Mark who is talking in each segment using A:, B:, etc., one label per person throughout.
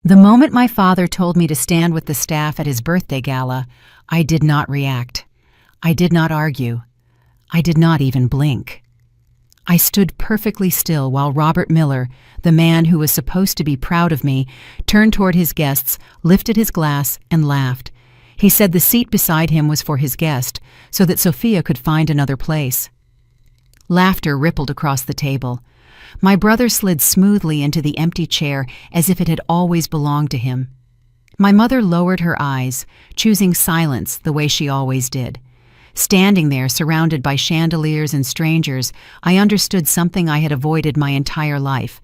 A: The moment my father told me to stand with the staff at his birthday gala, I did not react. I did not argue. I did not even blink. I stood perfectly still while Robert Miller, the man who was supposed to be proud of me, turned toward his guests, lifted his glass, and laughed. He said the seat beside him was for his guest, so that Sophia could find another place. Laughter rippled across the table. My brother slid smoothly into the empty chair as if it had always belonged to him. My mother lowered her eyes, choosing silence the way she always did. Standing there, surrounded by chandeliers and strangers, I understood something I had avoided my entire life.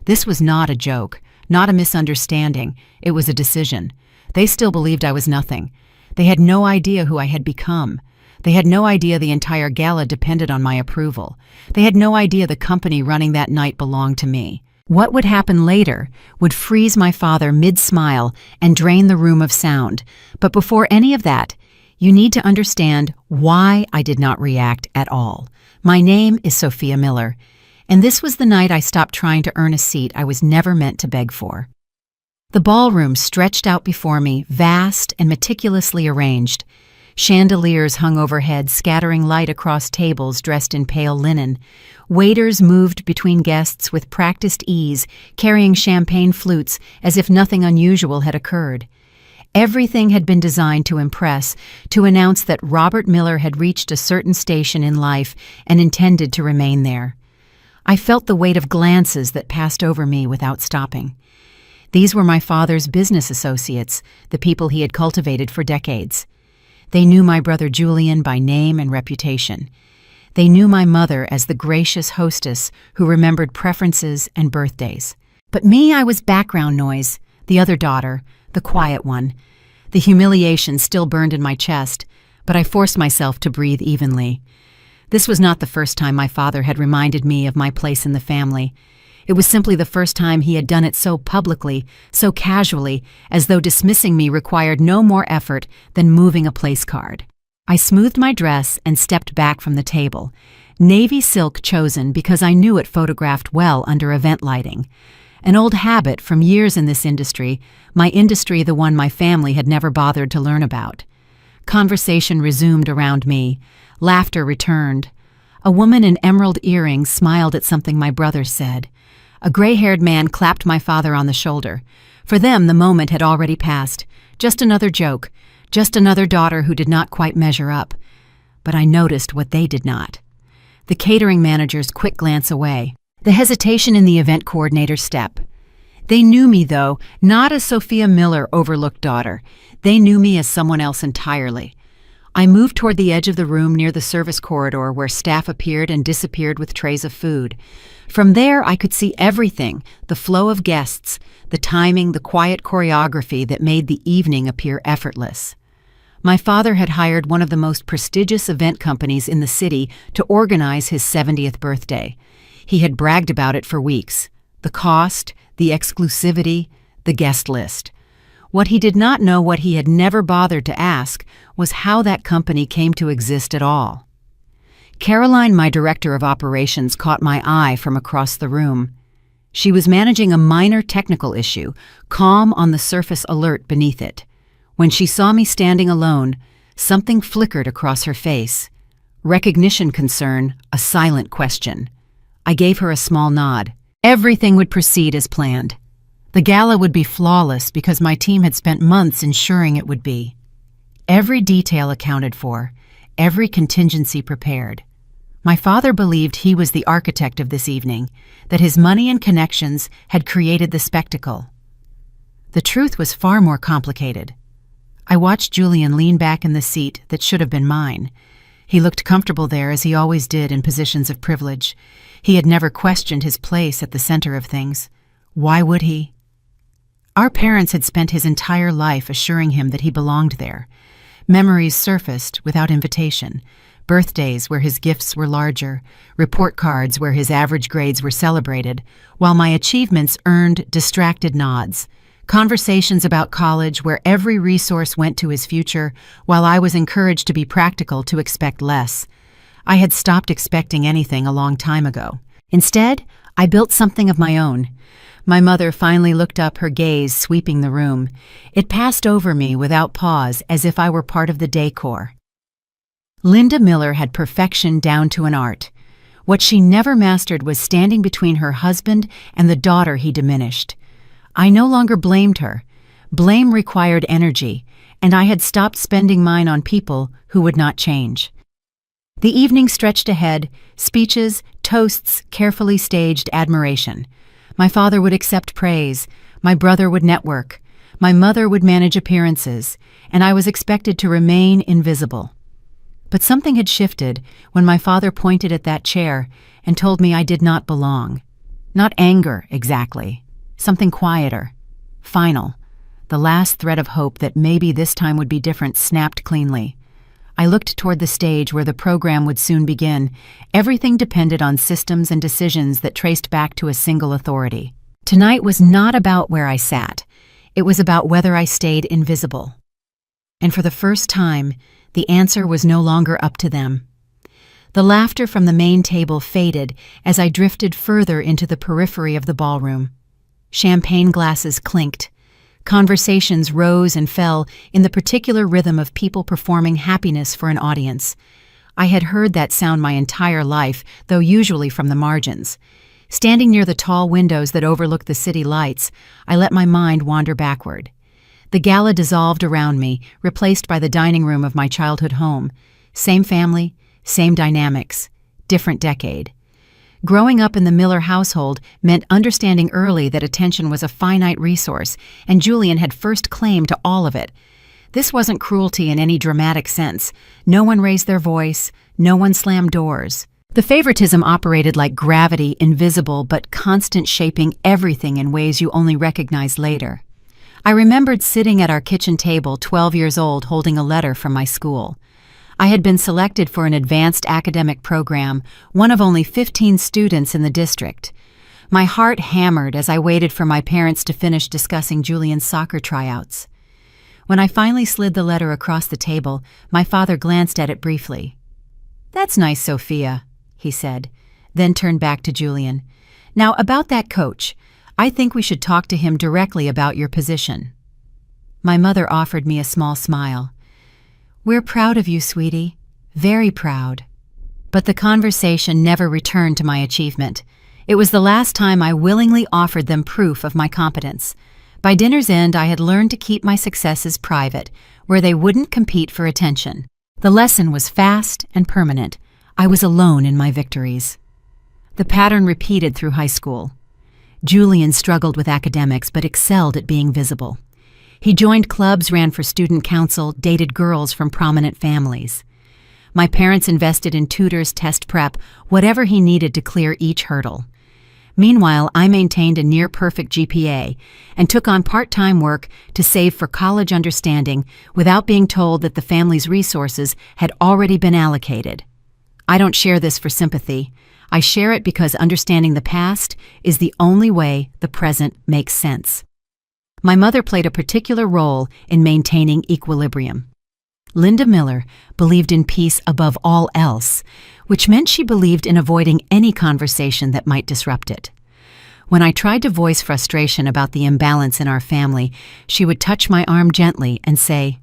A: This was not a joke, not a misunderstanding. It was a decision. They still believed I was nothing. They had no idea who I had become. They had no idea the entire gala depended on my approval. They had no idea the company running that night belonged to me. What would happen later would freeze my father mid-smile and drain the room of sound. But before any of that, you need to understand why I did not react at all. My name is Sophia Miller, and this was the night I stopped trying to earn a seat I was never meant to beg for. The ballroom stretched out before me, vast and meticulously arranged. Chandeliers hung overhead, scattering light across tables dressed in pale linen. Waiters moved between guests with practiced ease, carrying champagne flutes as if nothing unusual had occurred. Everything had been designed to impress, to announce that Robert Miller had reached a certain station in life and intended to remain there. I felt the weight of glances that passed over me without stopping. These were my father's business associates, the people he had cultivated for decades. They knew my brother Julian by name and reputation. They knew my mother as the gracious hostess who remembered preferences and birthdays. But me, I was background noise, the other daughter, the quiet one. The humiliation still burned in my chest, but I forced myself to breathe evenly. This was not the first time my father had reminded me of my place in the family. It was simply the first time he had done it so publicly, so casually, as though dismissing me required no more effort than moving a place card. I smoothed my dress and stepped back from the table. Navy silk chosen because I knew it photographed well under event lighting. An old habit from years in this industry, my industry the one my family had never bothered to learn about. Conversation resumed around me. Laughter returned. A woman in emerald earrings smiled at something my brother said. A gray-haired man clapped my father on the shoulder. For them, the moment had already passed. Just another joke. Just another daughter who did not quite measure up. But I noticed what they did not. The catering manager's quick glance away. The hesitation in the event coordinator's step. They knew me, though, not as Sophia Miller, overlooked daughter. They knew me as someone else entirely. I moved toward the edge of the room near the service corridor where staff appeared and disappeared with trays of food. From there, I could see everything, the flow of guests, the timing, the quiet choreography that made the evening appear effortless. My father had hired one of the most prestigious event companies in the city to organize his 70th birthday. He had bragged about it for weeks. The cost, the exclusivity, the guest list. What he did not know, what he had never bothered to ask, was how that company came to exist at all. Caroline, my director of operations, caught my eye from across the room. She was managing a minor technical issue, calm on the surface, alert beneath it. When she saw me standing alone, something flickered across her face. Recognition, concern, a silent question. I gave her a small nod. Everything would proceed as planned. The gala would be flawless because my team had spent months ensuring it would be. Every detail accounted for, every contingency prepared. My father believed he was the architect of this evening, that his money and connections had created the spectacle. The truth was far more complicated. I watched Julian lean back in the seat that should have been mine. He looked comfortable there, as he always did in positions of privilege. He had never questioned his place at the center of things. Why would he? Our parents had spent his entire life assuring him that he belonged there. Memories surfaced without invitation. Birthdays where his gifts were larger, report cards where his average grades were celebrated, while my achievements earned distracted nods. Conversations about college where every resource went to his future, while I was encouraged to be practical, to expect less. I had stopped expecting anything a long time ago. Instead, I built something of my own. My mother finally looked up, her gaze sweeping the room. It passed over me without pause, as if I were part of the decor. Linda Miller had perfection down to an art. What she never mastered was standing between her husband and the daughter he diminished. I no longer blamed her. Blame required energy, and I had stopped spending mine on people who would not change. The evening stretched ahead, speeches, toasts, carefully staged admiration. My father would accept praise, my brother would network, my mother would manage appearances, and I was expected to remain invisible. But something had shifted when my father pointed at that chair and told me I did not belong. Not anger, exactly. Something quieter. Final. The last thread of hope that maybe this time would be different snapped cleanly. I looked toward the stage where the program would soon begin. Everything depended on systems and decisions that traced back to a single authority. Tonight was not about where I sat. It was about whether I stayed invisible. And for the first time, the answer was no longer up to them. The laughter from the main table faded as I drifted further into the periphery of the ballroom. Champagne glasses clinked. Conversations rose and fell in the particular rhythm of people performing happiness for an audience. I had heard that sound my entire life, though usually from the margins. Standing near the tall windows that overlooked the city lights, I let my mind wander backward. The gala dissolved around me, replaced by the dining room of my childhood home. Same family, same dynamics, different decade. Growing up in the Miller household meant understanding early that attention was a finite resource, and Julian had first claim to all of it. This wasn't cruelty in any dramatic sense. No one raised their voice, no one slammed doors. The favoritism operated like gravity, invisible but constant, shaping everything in ways you only recognized later. I remembered sitting at our kitchen table, 12 years old, holding a letter from my school. I had been selected for an advanced academic program, one of only 15 students in the district. My heart hammered as I waited for my parents to finish discussing Julian's soccer tryouts. When I finally slid the letter across the table, my father glanced at it briefly. "That's nice, Sophia," he said, then turned back to Julian. "Now, about that coach. I think we should talk to him directly about your position." My mother offered me a small smile. "We're proud of you, sweetie. Very proud." But the conversation never returned to my achievement. It was the last time I willingly offered them proof of my competence. By dinner's end, I had learned to keep my successes private, where they wouldn't compete for attention. The lesson was fast and permanent. I was alone in my victories. The pattern repeated through high school. Julian struggled with academics but excelled at being visible. He joined clubs, ran for student council, dated girls from prominent families. My parents invested in tutors, test prep, whatever he needed to clear each hurdle. Meanwhile, I maintained a near-perfect GPA and took on part-time work to save for college understanding without being told that the family's resources had already been allocated. I don't share this for sympathy. I share it because understanding the past is the only way the present makes sense. My mother played a particular role in maintaining equilibrium. Linda Miller believed in peace above all else, which meant she believed in avoiding any conversation that might disrupt it. When I tried to voice frustration about the imbalance in our family, she would touch my arm gently and say,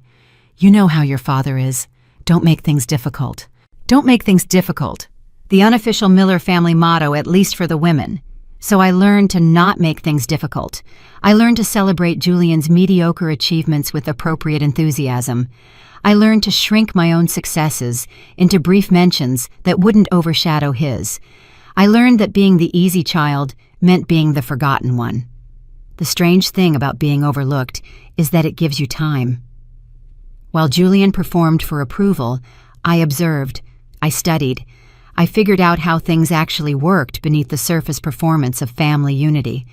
A: "You know how your father is. Don't make things difficult." Don't make things difficult. The unofficial Miller family motto, at least for the women. So I learned to not make things difficult. I learned to celebrate Julian's mediocre achievements with appropriate enthusiasm. I learned to shrink my own successes into brief mentions that wouldn't overshadow his. I learned that being the easy child meant being the forgotten one. The strange thing about being overlooked is that it gives you time. While Julian performed for approval, I observed, I studied, I figured out how things actually worked beneath the surface performance of family unity.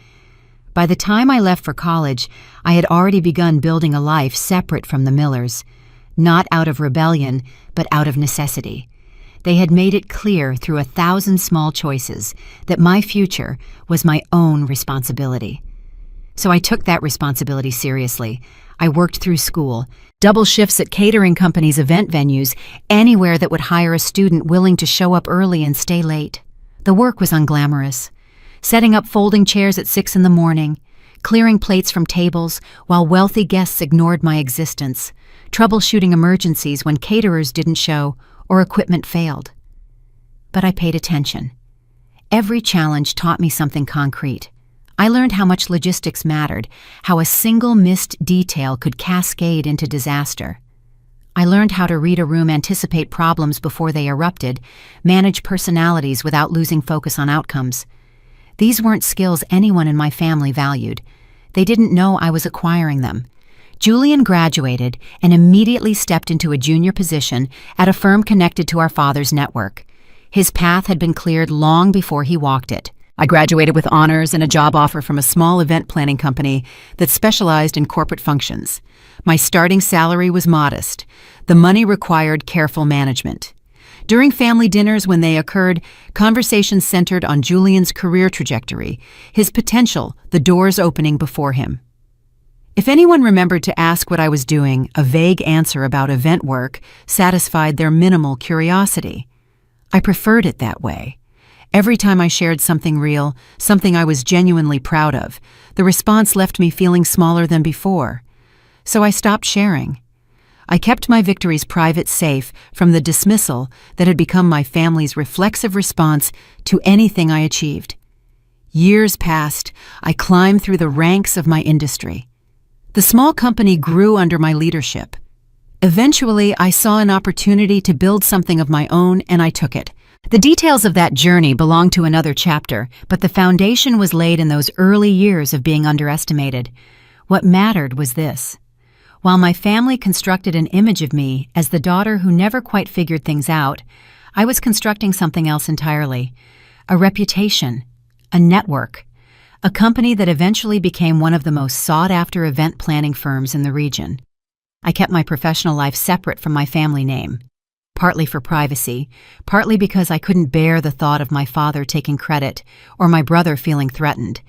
A: By the time I left for college, I had already begun building a life separate from the Millers, not out of rebellion, but out of necessity. They had made it clear through 1,000 small choices that my future was my own responsibility. So I took that responsibility seriously. I worked through school, double shifts at catering companies' event venues, anywhere that would hire a student willing to show up early and stay late. The work was unglamorous. setting up folding chairs at 6 in the morning, clearing plates from tables while wealthy guests ignored my existence, troubleshooting emergencies when caterers didn't show or equipment failed. But I paid attention. Every challenge taught me something concrete. I learned how much logistics mattered, how a single missed detail could cascade into disaster. I learned how to read a room, anticipate problems before they erupted, manage personalities without losing focus on outcomes. These weren't skills anyone in my family valued. They didn't know I was acquiring them. Julian graduated and immediately stepped into a junior position at a firm connected to our father's network. His path had been cleared long before he walked it. I graduated with honors and a job offer from a small event planning company that specialized in corporate functions. My starting salary was modest. The money required careful management. During family dinners, when they occurred, conversations centered on Julian's career trajectory, his potential, the doors opening before him. If anyone remembered to ask what I was doing, a vague answer about event work satisfied their minimal curiosity. I preferred it that way. Every time I shared something real, something I was genuinely proud of, the response left me feeling smaller than before. So I stopped sharing. I kept my victories private, safe from the dismissal that had become my family's reflexive response to anything I achieved. Years passed. I climbed through the ranks of my industry. The small company grew under my leadership. Eventually, I saw an opportunity to build something of my own, and I took it. The details of that journey belong to another chapter, but the foundation was laid in those early years of being underestimated. What mattered was this. While my family constructed an image of me as the daughter who never quite figured things out, I was constructing something else entirely. A reputation, a network, a company that eventually became one of the most sought-after event planning firms in the region. I kept my professional life separate from my family name, partly for privacy, partly because I couldn't bear the thought of my father taking credit or my brother feeling threatened,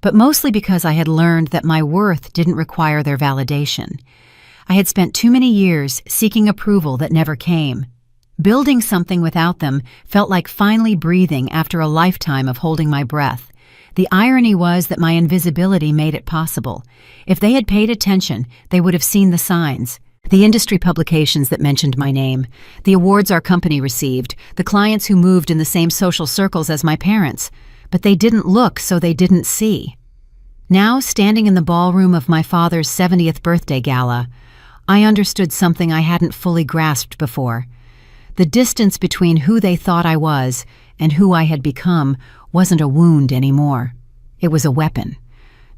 A: but mostly because I had learned that my worth didn't require their validation. I had spent too many years seeking approval that never came. Building something without them felt like finally breathing after a lifetime of holding my breath. The irony was that my invisibility made it possible. If they had paid attention, they would have seen the signs. The industry publications that mentioned my name, the awards our company received, the clients who moved in the same social circles as my parents. But they didn't look, so they didn't see. Now, standing in the ballroom of my father's 70th birthday gala, I understood something I hadn't fully grasped before. The distance between who they thought I was and who I had become wasn't a wound anymore. It was a weapon.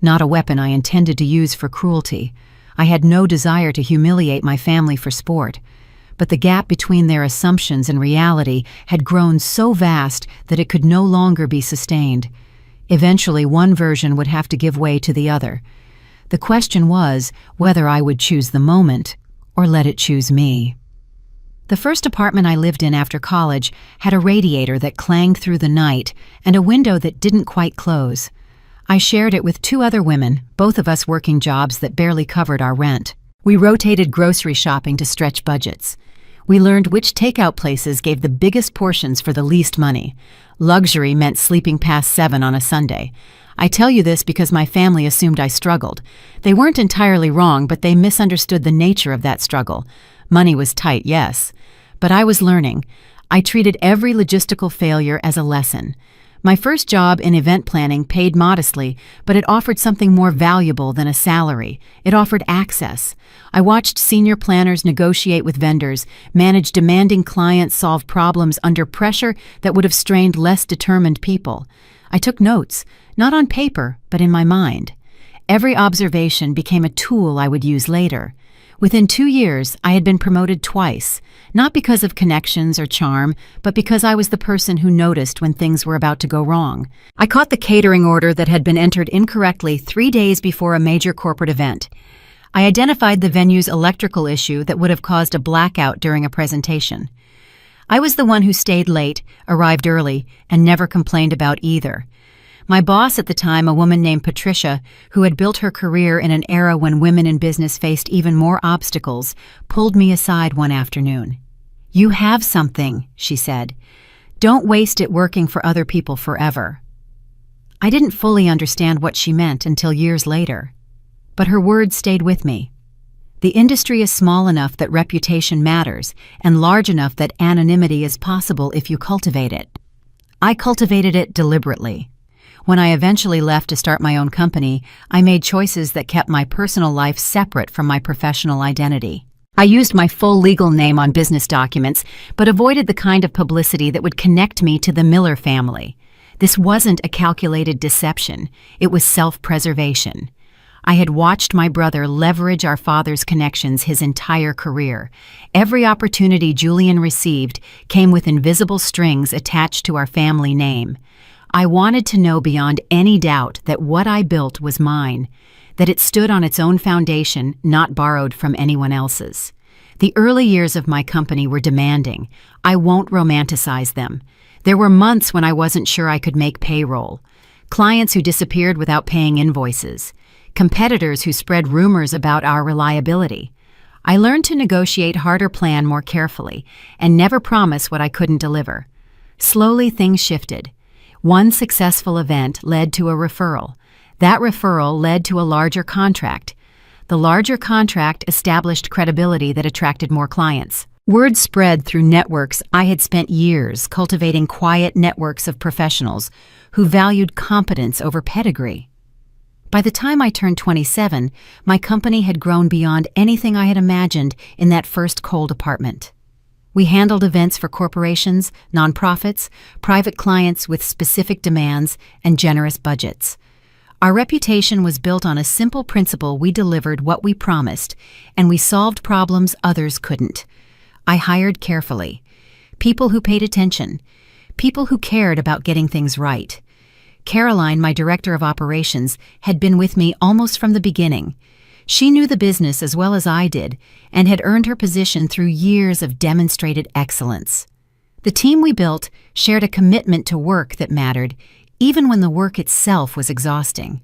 A: Not a weapon I intended to use for cruelty. I had no desire to humiliate my family for sport. But the gap between their assumptions and reality had grown so vast that it could no longer be sustained. Eventually, one version would have to give way to the other. The question was whether I would choose the moment or let it choose me. The first apartment I lived in after college had a radiator that clanged through the night and a window that didn't quite close. I shared it with 2 other women, both of us working jobs that barely covered our rent. We rotated grocery shopping to stretch budgets. We learned which takeout places gave the biggest portions for the least money. Luxury meant sleeping past 7 on a Sunday. I tell you this because my family assumed I struggled. They weren't entirely wrong, but they misunderstood the nature of that struggle. Money was tight, yes. But I was learning. I treated every logistical failure as a lesson. My first job in event planning paid modestly, but it offered something more valuable than a salary. It offered access. I watched senior planners negotiate with vendors, manage demanding clients, solve problems under pressure that would have strained less determined people. I took notes, not on paper, but in my mind. Every observation became a tool I would use later. Within 2 years, I had been promoted twice, not because of connections or charm, but because I was the person who noticed when things were about to go wrong. I caught the catering order that had been entered incorrectly 3 days before a major corporate event. I identified the venue's electrical issue that would have caused a blackout during a presentation. I was the one who stayed late, arrived early, and never complained about either. My boss at the time, a woman named Patricia, who had built her career in an era when women in business faced even more obstacles, pulled me aside one afternoon. "You have something," she said. "Don't waste it working for other people forever." I didn't fully understand what she meant until years later, but her words stayed with me. The industry is small enough that reputation matters, and large enough that anonymity is possible if you cultivate it. I cultivated it deliberately. When I eventually left to start my own company, I made choices that kept my personal life separate from my professional identity. I used my full legal name on business documents, but avoided the kind of publicity that would connect me to the Miller family. This wasn't a calculated deception, it was self-preservation. I had watched my brother leverage our father's connections his entire career. Every opportunity Julian received came with invisible strings attached to our family name. I wanted to know beyond any doubt that what I built was mine, that it stood on its own foundation, not borrowed from anyone else's. The early years of my company were demanding. I won't romanticize them. There were months when I wasn't sure I could make payroll, clients who disappeared without paying invoices, competitors who spread rumors about our reliability. I learned to negotiate harder, plan more carefully, and never promise what I couldn't deliver. Slowly things shifted. One successful event led to a referral. That referral led to a larger contract. The larger contract established credibility that attracted more clients. Word spread through networks. I had spent years cultivating quiet networks of professionals who valued competence over pedigree. By the time I turned 27, my company had grown beyond anything I had imagined in that first cold apartment. We handled events for corporations, nonprofits, private clients with specific demands and generous budgets. Our reputation was built on a simple principle: we delivered what we promised, and we solved problems others couldn't. I hired carefully. People who paid attention. People who cared about getting things right. Caroline, my director of operations, had been with me almost from the beginning. She knew the business as well as I did, and had earned her position through years of demonstrated excellence. The team we built shared a commitment to work that mattered, even when the work itself was exhausting.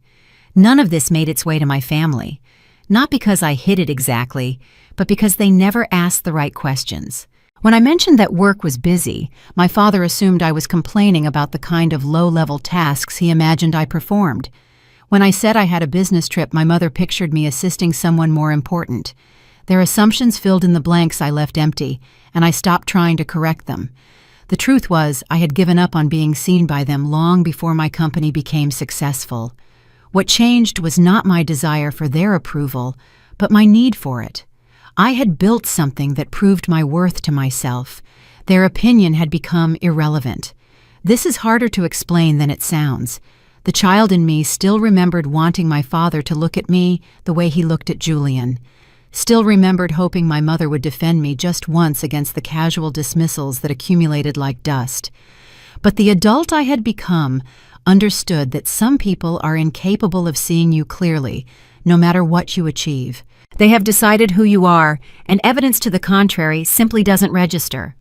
A: None of this made its way to my family, not because I hid it exactly, but because they never asked the right questions. When I mentioned that work was busy, my father assumed I was complaining about the kind of low-level tasks he imagined I performed. When I said I had a business trip, my mother pictured me assisting someone more important. Their assumptions filled in the blanks I left empty, and I stopped trying to correct them. The truth was, I had given up on being seen by them long before my company became successful. What changed was not my desire for their approval, but my need for it. I had built something that proved my worth to myself. Their opinion had become irrelevant. This is harder to explain than it sounds. The child in me still remembered wanting my father to look at me the way he looked at Julian. Still remembered hoping my mother would defend me just once against the casual dismissals that accumulated like dust. But the adult I had become understood that some people are incapable of seeing you clearly, no matter what you achieve. They have decided who you are, and evidence to the contrary simply doesn't register.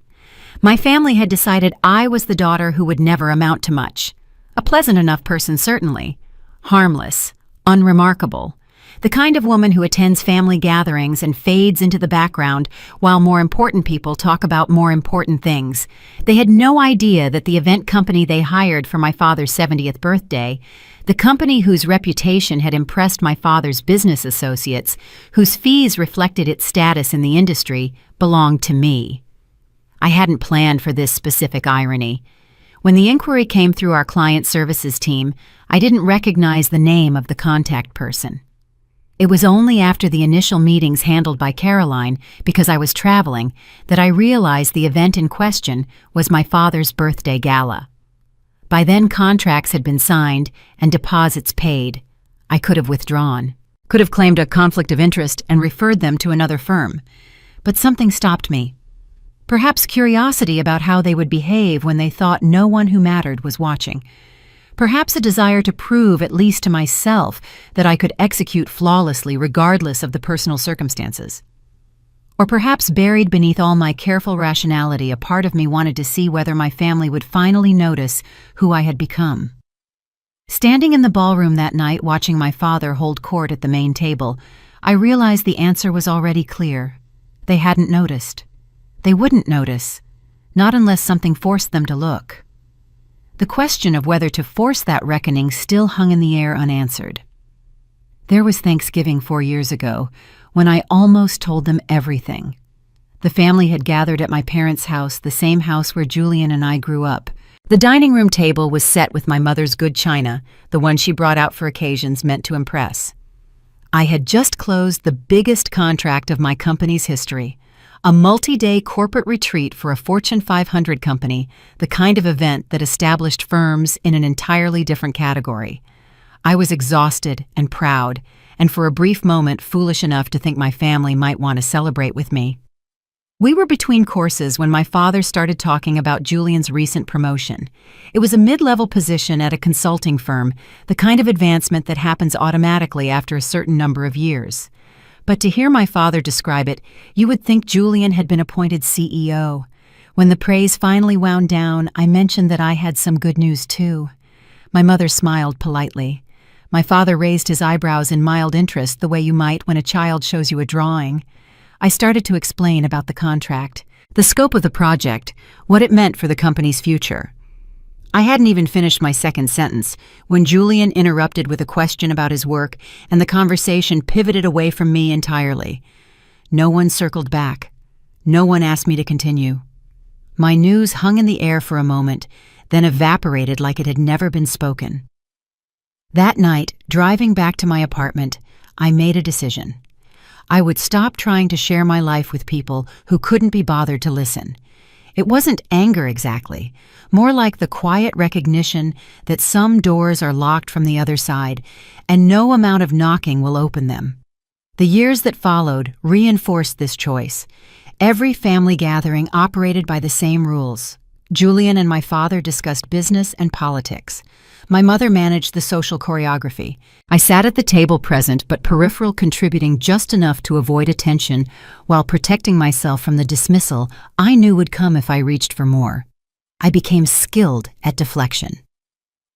A: My family had decided I was the daughter who would never amount to much. A pleasant enough person, certainly. Harmless, unremarkable. The kind of woman who attends family gatherings and fades into the background while more important people talk about more important things. They had no idea that the event company they hired for my father's 70th birthday, the company whose reputation had impressed my father's business associates, whose fees reflected its status in the industry, belonged to me. I hadn't planned for this specific irony. When the inquiry came through our client services team, I didn't recognize the name of the contact person. It was only after the initial meetings handled by Caroline, because I was traveling, that I realized the event in question was my father's birthday gala. By then, contracts had been signed and deposits paid. I could have withdrawn, could have claimed a conflict of interest and referred them to another firm. But something stopped me. Perhaps curiosity about how they would behave when they thought no one who mattered was watching. Perhaps a desire to prove, at least to myself, that I could execute flawlessly regardless of the personal circumstances. Or perhaps buried beneath all my careful rationality, a part of me wanted to see whether my family would finally notice who I had become. Standing in the ballroom that night, watching my father hold court at the main table, I realized the answer was already clear. They hadn't noticed. They wouldn't notice, not unless something forced them to look. The question of whether to force that reckoning still hung in the air unanswered. There was Thanksgiving 4 years ago, when I almost told them everything. The family had gathered at my parents' house, the same house where Julian and I grew up. The dining room table was set with my mother's good china, the one she brought out for occasions meant to impress. I had just closed the biggest contract of my company's history, a multi-day corporate retreat for a Fortune 500 company, the kind of event that established firms in an entirely different category. I was exhausted and proud, and for a brief moment foolish enough to think my family might want to celebrate with me. We were between courses when my father started talking about Julian's recent promotion. It was a mid-level position at a consulting firm, the kind of advancement that happens automatically after a certain number of years. But to hear my father describe it, you would think Julian had been appointed CEO. When the praise finally wound down, I mentioned that I had some good news too. My mother smiled politely. My father raised his eyebrows in mild interest, the way you might when a child shows you a drawing. I started to explain about the contract, the scope of the project, what it meant for the company's future. I hadn't even finished my second sentence when Julian interrupted with a question about his work, and the conversation pivoted away from me entirely. No one circled back. No one asked me to continue. My news hung in the air for a moment, then evaporated like it had never been spoken. That night, driving back to my apartment, I made a decision. I would stop trying to share my life with people who couldn't be bothered to listen. It wasn't anger exactly, more like the quiet recognition that some doors are locked from the other side, and no amount of knocking will open them. The years that followed reinforced this choice. Every family gathering operated by the same rules. Julian and my father discussed business and politics. My mother managed the social choreography. I sat at the table present but peripheral, contributing just enough to avoid attention while protecting myself from the dismissal I knew would come if I reached for more. I became skilled at deflection.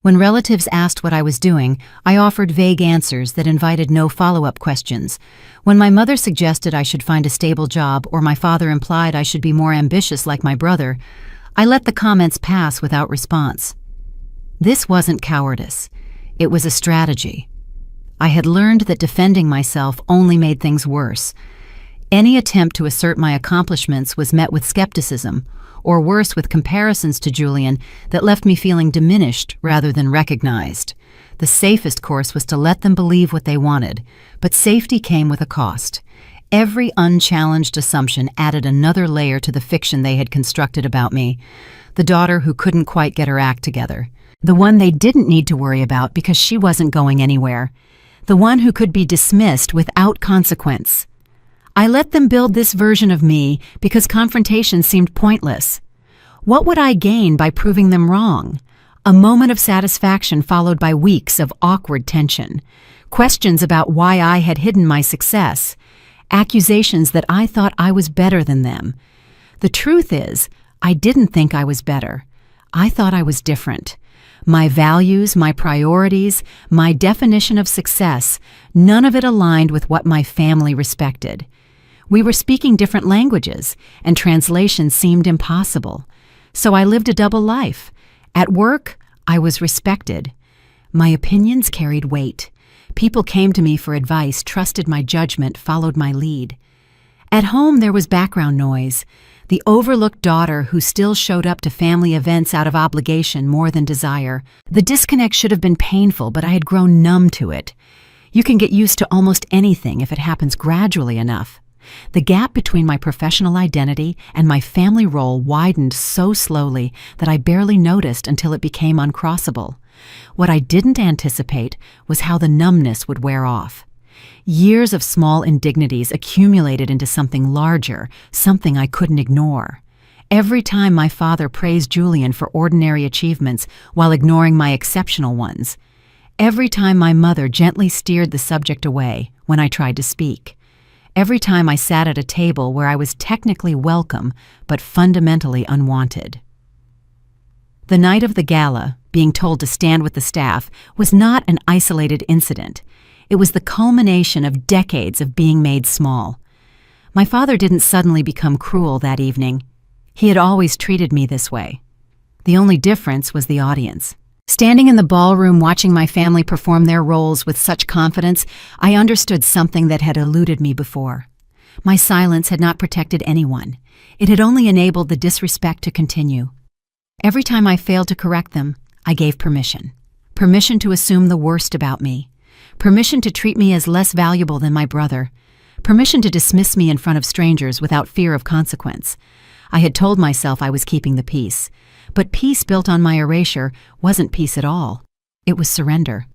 A: When relatives asked what I was doing, I offered vague answers that invited no follow-up questions. When my mother suggested I should find a stable job or my father implied I should be more ambitious like my brother, I let the comments pass without response. This wasn't cowardice. It was a strategy. I had learned that defending myself only made things worse. Any attempt to assert my accomplishments was met with skepticism, or worse, with comparisons to Julian that left me feeling diminished rather than recognized. The safest course was to let them believe what they wanted, but safety came with a cost. Every unchallenged assumption added another layer to the fiction they had constructed about me. The daughter who couldn't quite get her act together. The one they didn't need to worry about because she wasn't going anywhere. The one who could be dismissed without consequence. I let them build this version of me because confrontation seemed pointless. What would I gain by proving them wrong? A moment of satisfaction followed by weeks of awkward tension. Questions about why I had hidden my success. Accusations that I thought I was better than them. The truth is, I didn't think I was better. I thought I was different. My values, my priorities, my definition of success, none of it aligned with what my family respected. We were speaking different languages, and translation seemed impossible. So I lived a double life. At work, I was respected. My opinions carried weight. People came to me for advice, trusted my judgment, followed my lead. At home, there was background noise. The overlooked daughter who still showed up to family events out of obligation more than desire. The disconnect should have been painful, but I had grown numb to it. You can get used to almost anything if it happens gradually enough. The gap between my professional identity and my family role widened so slowly that I barely noticed until it became uncrossable. What I didn't anticipate was how the numbness would wear off. Years of small indignities accumulated into something larger, something I couldn't ignore. Every time my father praised Julian for ordinary achievements while ignoring my exceptional ones. Every time my mother gently steered the subject away when I tried to speak. Every time I sat at a table where I was technically welcome but fundamentally unwanted. The night of the gala, being told to stand with the staff, was not an isolated incident. It was the culmination of decades of being made small. My father didn't suddenly become cruel that evening. He had always treated me this way. The only difference was the audience. Standing in the ballroom watching my family perform their roles with such confidence, I understood something that had eluded me before. My silence had not protected anyone. It had only enabled the disrespect to continue. Every time I failed to correct them, I gave permission. Permission to assume the worst about me. Permission to treat me as less valuable than my brother. Permission to dismiss me in front of strangers without fear of consequence. I had told myself I was keeping the peace. But peace built on my erasure wasn't peace at all. It was surrender.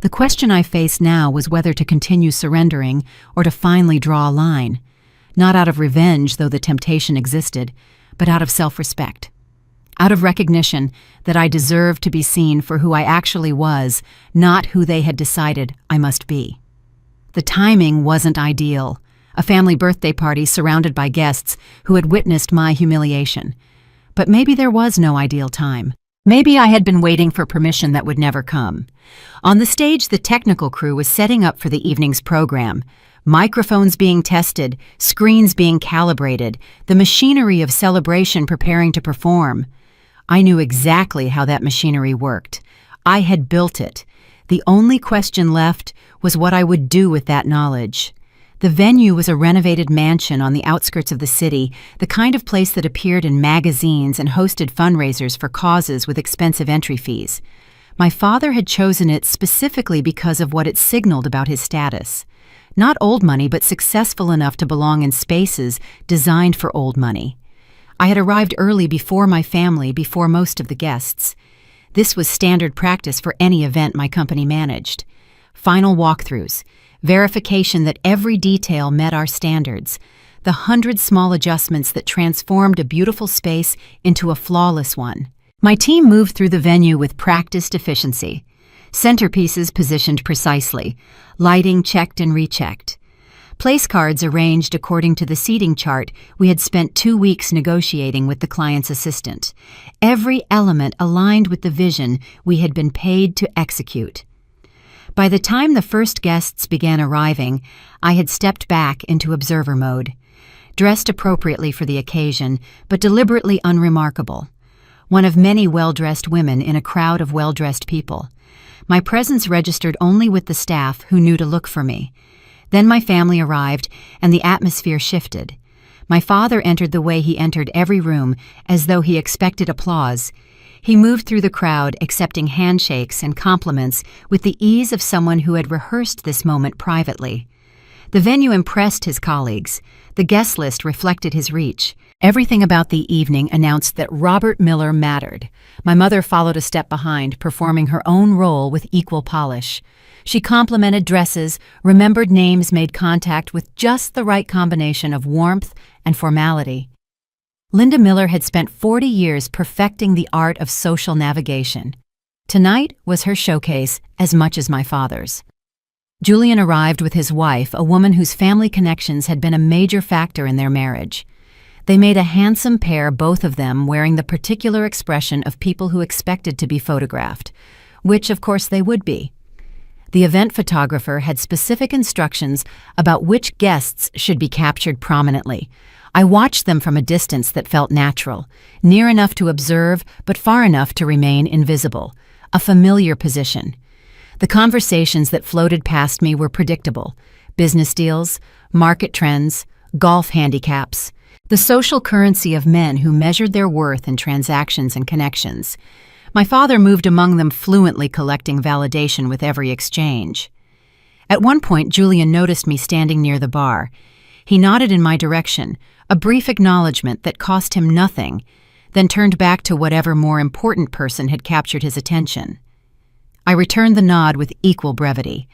A: The question I faced now was whether to continue surrendering or to finally draw a line. Not out of revenge, though the temptation existed, but out of self-respect. Out of recognition that I deserved to be seen for who I actually was, not who they had decided I must be. The timing wasn't ideal. A family birthday party surrounded by guests who had witnessed my humiliation. But maybe there was no ideal time. Maybe I had been waiting for permission that would never come. On the stage, the technical crew was setting up for the evening's program. Microphones being tested, screens being calibrated, the machinery of celebration preparing to perform. I knew exactly how that machinery worked. I had built it. The only question left was what I would do with that knowledge. The venue was a renovated mansion on the outskirts of the city, the kind of place that appeared in magazines and hosted fundraisers for causes with expensive entry fees. My father had chosen it specifically because of what it signaled about his status. Not old money, but successful enough to belong in spaces designed for old money. I had arrived early before my family, before most of the guests. This was standard practice for any event my company managed. Final walkthroughs. Verification that every detail met our standards, the 100 small adjustments that transformed a beautiful space into a flawless one. My team moved through the venue with practiced efficiency. Centerpieces positioned precisely, lighting checked and rechecked. Place cards arranged according to the seating chart we had spent 2 weeks negotiating with the client's assistant. Every element aligned with the vision we had been paid to execute. By the time the first guests began arriving, I had stepped back into observer mode, dressed appropriately for the occasion, but deliberately unremarkable. One of many well-dressed women in a crowd of well-dressed people. My presence registered only with the staff who knew to look for me. Then my family arrived, and the atmosphere shifted. My father entered the way he entered every room, as though he expected applause. He moved through the crowd, accepting handshakes and compliments with the ease of someone who had rehearsed this moment privately. The venue impressed his colleagues. The guest list reflected his reach. Everything about the evening announced that Robert Miller mattered. My mother followed a step behind, performing her own role with equal polish. She complimented dresses, remembered names, made contact with just the right combination of warmth and formality. Linda Miller had spent 40 years perfecting the art of social navigation. Tonight was her showcase as much as my father's. Julian arrived with his wife, a woman whose family connections had been a major factor in their marriage. They made a handsome pair, both of them wearing the particular expression of people who expected to be photographed, which of course they would be. The event photographer had specific instructions about which guests should be captured prominently. I watched them from a distance that felt natural, near enough to observe, but far enough to remain invisible, a familiar position. The conversations that floated past me were predictable: business deals, market trends, golf handicaps, the social currency of men who measured their worth in transactions and connections. My father moved among them fluently, collecting validation with every exchange. At one point, Julian noticed me standing near the bar. He nodded in my direction, a brief acknowledgement that cost him nothing, then turned back to whatever more important person had captured his attention. I returned the nod with equal brevity.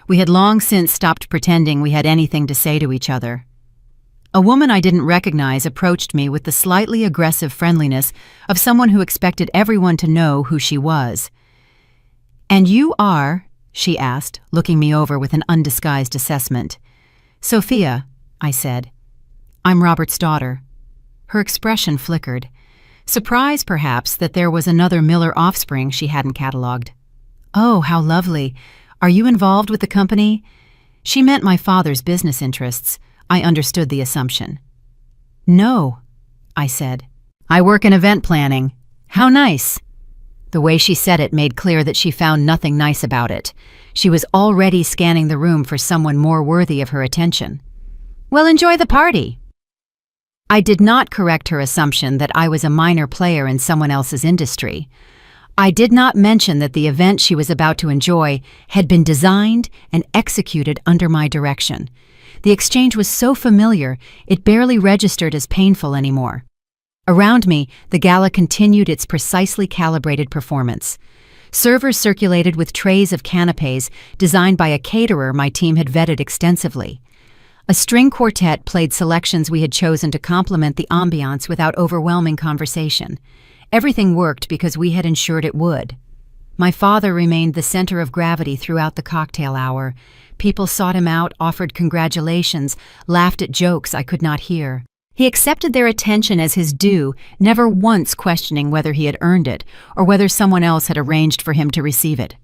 A: We had long since stopped pretending we had anything to say to each other. A woman I didn't recognize approached me with the slightly aggressive friendliness of someone who expected everyone to know who she was. "And you are?" she asked, looking me over with an undisguised assessment. "Sophia," I said. "I'm Robert's daughter." Her expression flickered. Surprise, perhaps, that there was another Miller offspring she hadn't catalogued. "Oh, how lovely. Are you involved with the company?" She meant my father's business interests. I understood the assumption. "No," I said. "I work in event planning." How nice." The way she said it made clear that she found nothing nice about it. She was already scanning the room for someone more worthy of her attention. "Well, enjoy the party." I did not correct her assumption that I was a minor player in someone else's industry. I did not mention that the event she was about to enjoy had been designed and executed under my direction. The exchange was so familiar, it barely registered as painful anymore. Around me, the gala continued its precisely calibrated performance. Servers circulated with trays of canapés designed by a caterer my team had vetted extensively. A string quartet played selections we had chosen to complement the ambiance without overwhelming conversation. Everything worked because we had ensured it would. My father remained the center of gravity throughout the cocktail hour. People sought him out, offered congratulations, laughed at jokes I could not hear. He accepted their attention as his due, never once questioning whether he had earned it or whether someone else had arranged for him to receive it.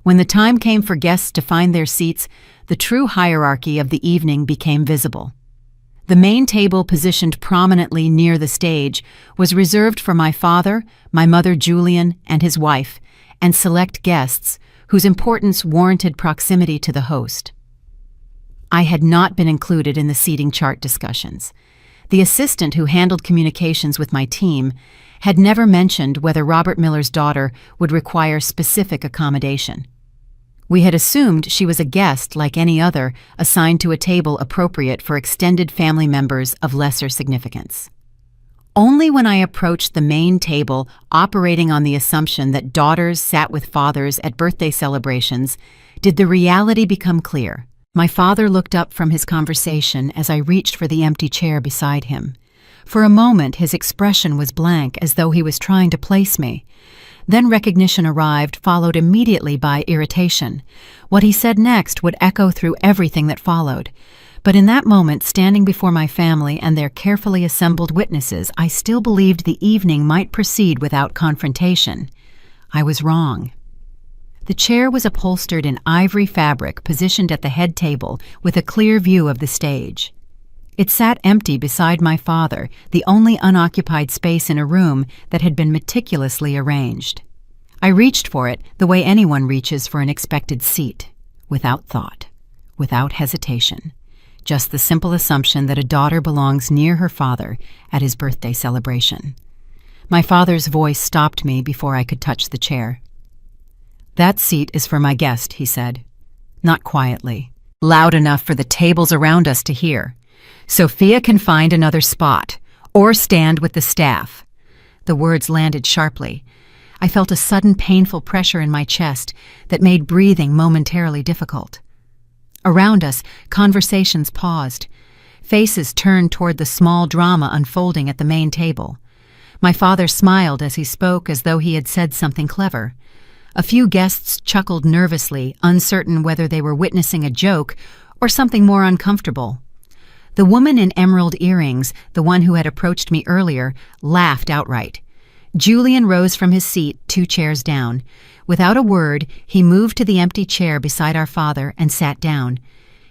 A: When the time came for guests to find their seats, the true hierarchy of the evening became visible. The main table, positioned prominently near the stage, was reserved for my father, my mother Julian, and his wife, and select guests whose importance warranted proximity to the host. I had not been included in the seating chart discussions. The assistant who handled communications with my team had never mentioned whether Robert Miller's daughter would require specific accommodation. We had assumed she was a guest like any other, assigned to a table appropriate for extended family members of lesser significance. Only when I approached the main table, operating on the assumption that daughters sat with fathers at birthday celebrations, did the reality become clear. My father looked up from his conversation as I reached for the empty chair beside him. For a moment, his expression was blank, as though he was trying to place me. Then recognition arrived, followed immediately by irritation. What he said next would echo through everything that followed. But in that moment, standing before my family and their carefully assembled witnesses, I still believed the evening might proceed without confrontation. I was wrong. The chair was upholstered in ivory fabric, positioned at the head table with a clear view of the stage. It sat empty beside my father, the only unoccupied space in a room that had been meticulously arranged. I reached for it the way anyone reaches for an expected seat, without thought, without hesitation. Just the simple assumption that a daughter belongs near her father at his birthday celebration. My father's voice stopped me before I could touch the chair. "That seat is for my guest," he said. Not quietly, loud enough for the tables around us to hear. "Sophia can find another spot, or stand with the staff." The words landed sharply. I felt a sudden painful pressure in my chest that made breathing momentarily difficult. Around us, conversations paused. Faces turned toward the small drama unfolding at the main table. My father smiled as he spoke, as though he had said something clever. A few guests chuckled nervously, uncertain whether they were witnessing a joke or something more uncomfortable. The woman in emerald earrings, the one who had approached me earlier, laughed outright. Julian rose from his seat 2 chairs down. Without a word, he moved to the empty chair beside our father and sat down.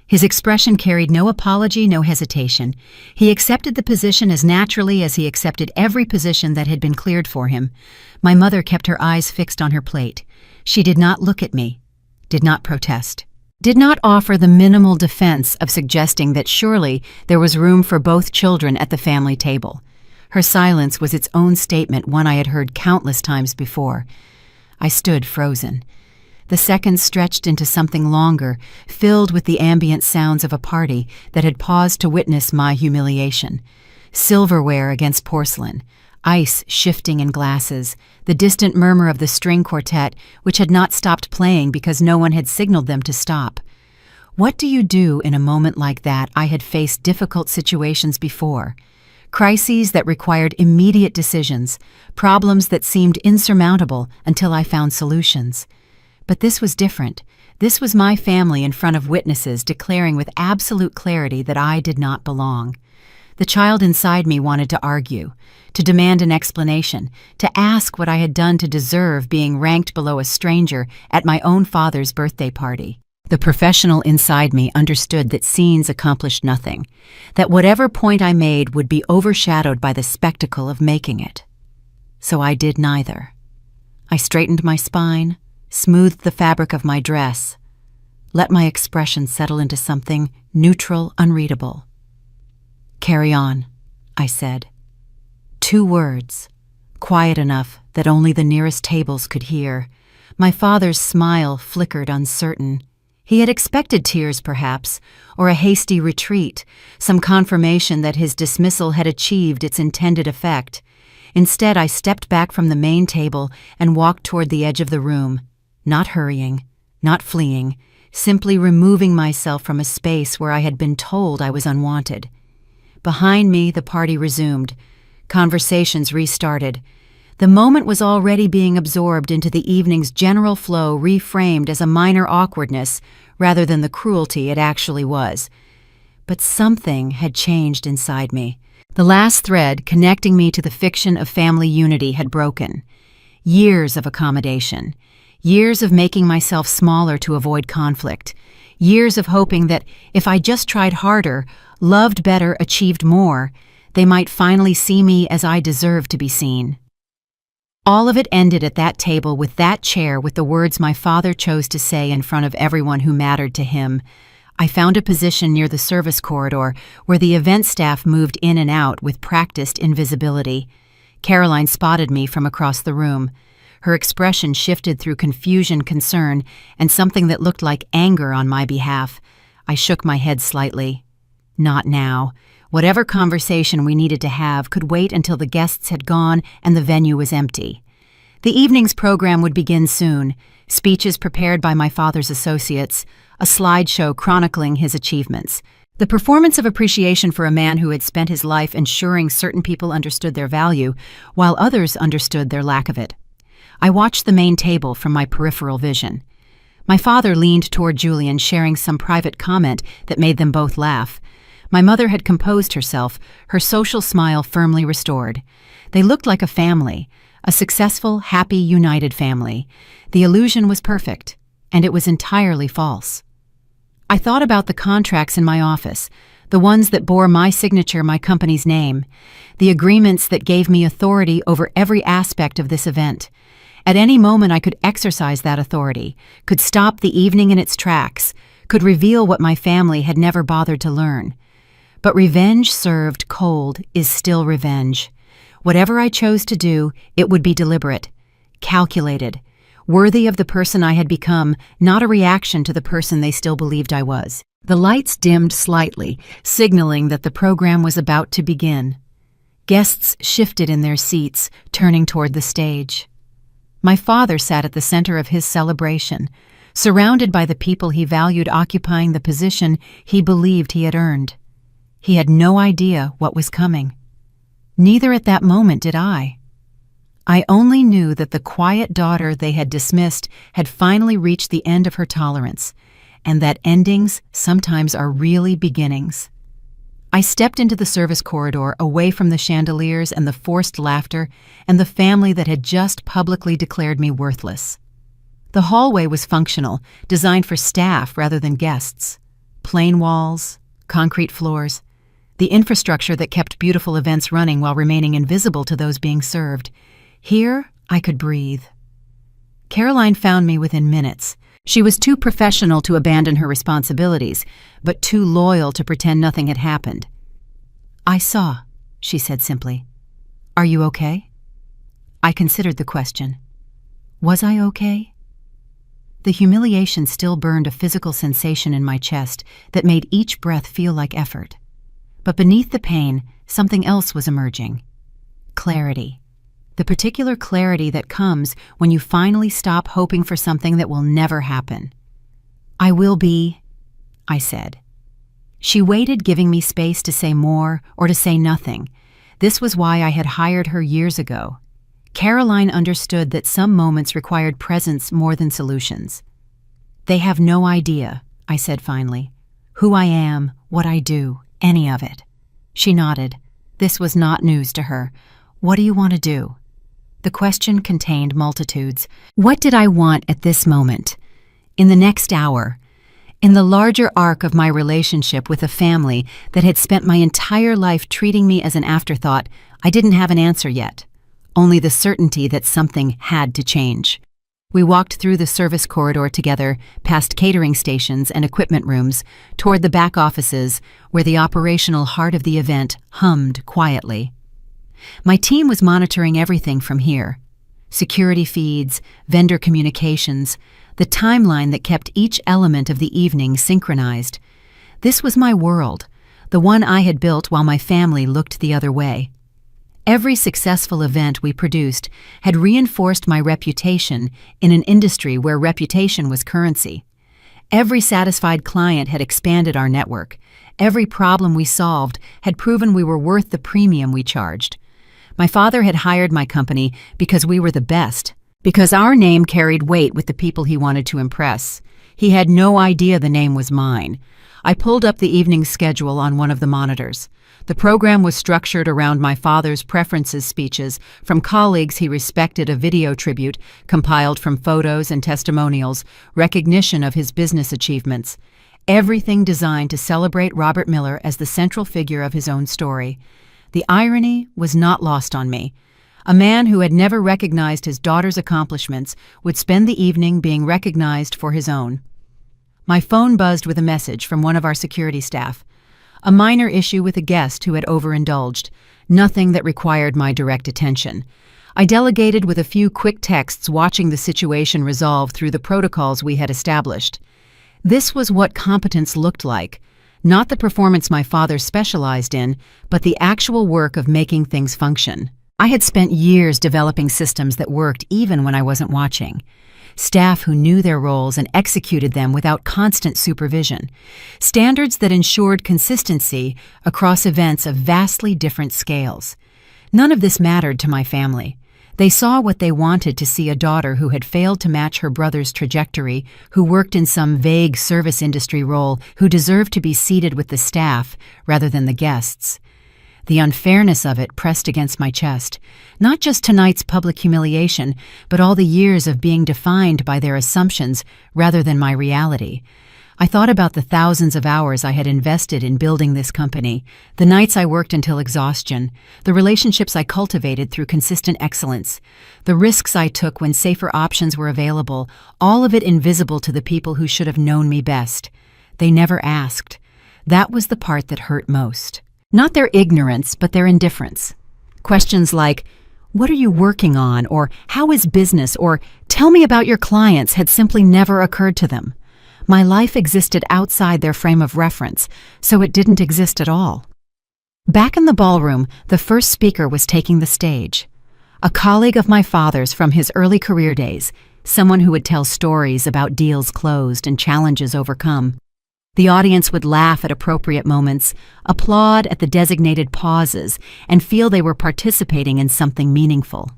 A: His expression carried no apology, no hesitation. He accepted the position as naturally as he accepted every position that had been cleared for him. My mother kept her eyes fixed on her plate. She did not look at me, did not protest, did not offer the minimal defense of suggesting that surely there was room for both children at the family table. Her silence was its own statement, one I had heard countless times before. I stood frozen. The seconds stretched into something longer, filled with the ambient sounds of a party that had paused to witness my humiliation. Silverware against porcelain, ice shifting in glasses, the distant murmur of the string quartet, which had not stopped playing because no one had signaled them to stop. What do you do in a moment like that? I had faced difficult situations before. Crises that required immediate decisions, problems that seemed insurmountable until I found solutions. But this was different. This was my family in front of witnesses declaring with absolute clarity that I did not belong. The child inside me wanted to argue, to demand an explanation, to ask what I had done to deserve being ranked below a stranger at my own father's birthday party. The professional inside me understood that scenes accomplished nothing, that whatever point I made would be overshadowed by the spectacle of making it. so I did neither. I straightened my spine, smoothed the fabric of my dress, let my expression settle into something neutral, unreadable. "Carry on," I said. 2 words, quiet enough that only the nearest tables could hear. My father's smile flickered uncertain. He had expected tears, perhaps, or a hasty retreat, some confirmation that his dismissal had achieved its intended effect. Instead, I stepped back from the main table and walked toward the edge of the room, not hurrying, not fleeing, simply removing myself from a space where I had been told I was unwanted. Behind me, the party resumed. Conversations restarted. The moment was already being absorbed into the evening's general flow, reframed as a minor awkwardness rather than the cruelty it actually was. But something had changed inside me. The last thread connecting me to the fiction of family unity had broken. Years of accommodation. Years of making myself smaller to avoid conflict. Years of hoping that if I just tried harder, loved better, achieved more, they might finally see me as I deserved to be seen. All of it ended at that table with that chair with the words my father chose to say in front of everyone who mattered to him. I found a position near the service corridor where the event staff moved in and out with practiced invisibility. Caroline spotted me from across the room. Her expression shifted through confusion, concern, and something that looked like anger on my behalf. I shook my head slightly. Not now. Whatever conversation we needed to have could wait until the guests had gone and the venue was empty. The evening's program would begin soon, speeches prepared by my father's associates, a slideshow chronicling his achievements. The performance of appreciation for a man who had spent his life ensuring certain people understood their value, while others understood their lack of it. I watched the main table from my peripheral vision. My father leaned toward Julian, sharing some private comment that made them both laugh. My mother had composed herself, her social smile firmly restored. They looked like a family, a successful, happy, united family. The illusion was perfect, and it was entirely false. I thought about the contracts in my office, the ones that bore my signature, my company's name, the agreements that gave me authority over every aspect of this event. At any moment I could exercise that authority, could stop the evening in its tracks, could reveal what my family had never bothered to learn. But revenge served cold is still revenge. Whatever I chose to do, it would be deliberate, calculated, worthy of the person I had become, not a reaction to the person they still believed I was. The lights dimmed slightly, signaling that the program was about to begin. Guests shifted in their seats, turning toward the stage. My father sat at the center of his celebration, surrounded by the people he valued occupying the position he believed he had earned. He had no idea what was coming. Neither at that moment did I. I only knew that the quiet daughter they had dismissed had finally reached the end of her tolerance, and that endings sometimes are really beginnings. I stepped into the service corridor, away from the chandeliers and the forced laughter and the family that had just publicly declared me worthless. The hallway was functional, designed for staff rather than guests. Plain walls, concrete floors, the infrastructure that kept beautiful events running while remaining invisible to those being served. Here, I could breathe. Caroline found me within minutes. She was too professional to abandon her responsibilities, but too loyal to pretend nothing had happened. "I saw," she said simply. "Are you okay?" I considered the question. Was I okay? The humiliation still burned a physical sensation in my chest that made each breath feel like effort. But beneath the pain, something else was emerging. Clarity. The particular clarity that comes when you finally stop hoping for something that will never happen. "I will be," I said. She waited, giving me space to say more or to say nothing. This was why I had hired her years ago. Caroline understood that some moments required presence more than solutions. "They have no idea," I said finally, "who I am, what I do, any of it." She nodded. This was not news to her. "What do you want to do?" The question contained multitudes. What did I want at this moment? In the next hour? In the larger arc of my relationship with a family that had spent my entire life treating me as an afterthought, I didn't have an answer yet. only the certainty that something had to change. We walked through the service corridor together, past catering stations and equipment rooms, toward the back offices where the operational heart of the event hummed quietly. My team was monitoring everything from here: security feeds, vendor communications, the timeline that kept each element of the evening synchronized. This was my world, the one I had built while my family looked the other way. Every successful event we produced had reinforced my reputation in an industry where reputation was currency. Every satisfied client had expanded our network. Every problem we solved had proven we were worth the premium we charged. My father had hired my company because we were the best, because our name carried weight with the people he wanted to impress. He had no idea the name was mine. I pulled up the evening schedule on one of the monitors. The program was structured around my father's preferences speeches from colleagues he respected, a video tribute compiled from photos and testimonials, recognition of his business achievements. Everything designed to celebrate Robert Miller as the central figure of his own story. The irony was not lost on me. A man who had never recognized his daughter's accomplishments would spend the evening being recognized for his own. My phone buzzed with a message from one of our security staff. A minor issue with a guest who had overindulged, nothing that required my direct attention. I delegated with a few quick texts, watching the situation resolve through the protocols we had established. This was what competence looked like, not the performance my father specialized in, but the actual work of making things function. I had spent years developing systems that worked even when I wasn't watching. Staff who knew their roles and executed them without constant supervision. Standards that ensured consistency across events of vastly different scales. None of this mattered to my family. They saw what they wanted to see: a daughter who had failed to match her brother's trajectory, who worked in some vague service industry role, who deserved to be seated with the staff rather than the guests. The unfairness of it pressed against my chest. Not just tonight's public humiliation, but all the years of being defined by their assumptions rather than my reality. I thought about the thousands of hours I had invested in building this company, the nights I worked until exhaustion, the relationships I cultivated through consistent excellence, the risks I took when safer options were available, all of it invisible to the people who should have known me best. They never asked. That was the part that hurt most. Not their ignorance, but their indifference. Questions like, "What are you working on?" or "How is business?" or "Tell me about your clients" had simply never occurred to them. My life existed outside their frame of reference, so it didn't exist at all. Back in the ballroom, the first speaker was taking the stage. A colleague of my father's from his early career days, someone who would tell stories about deals closed and challenges overcome. The audience would laugh at appropriate moments, applaud at the designated pauses, and feel they were participating in something meaningful.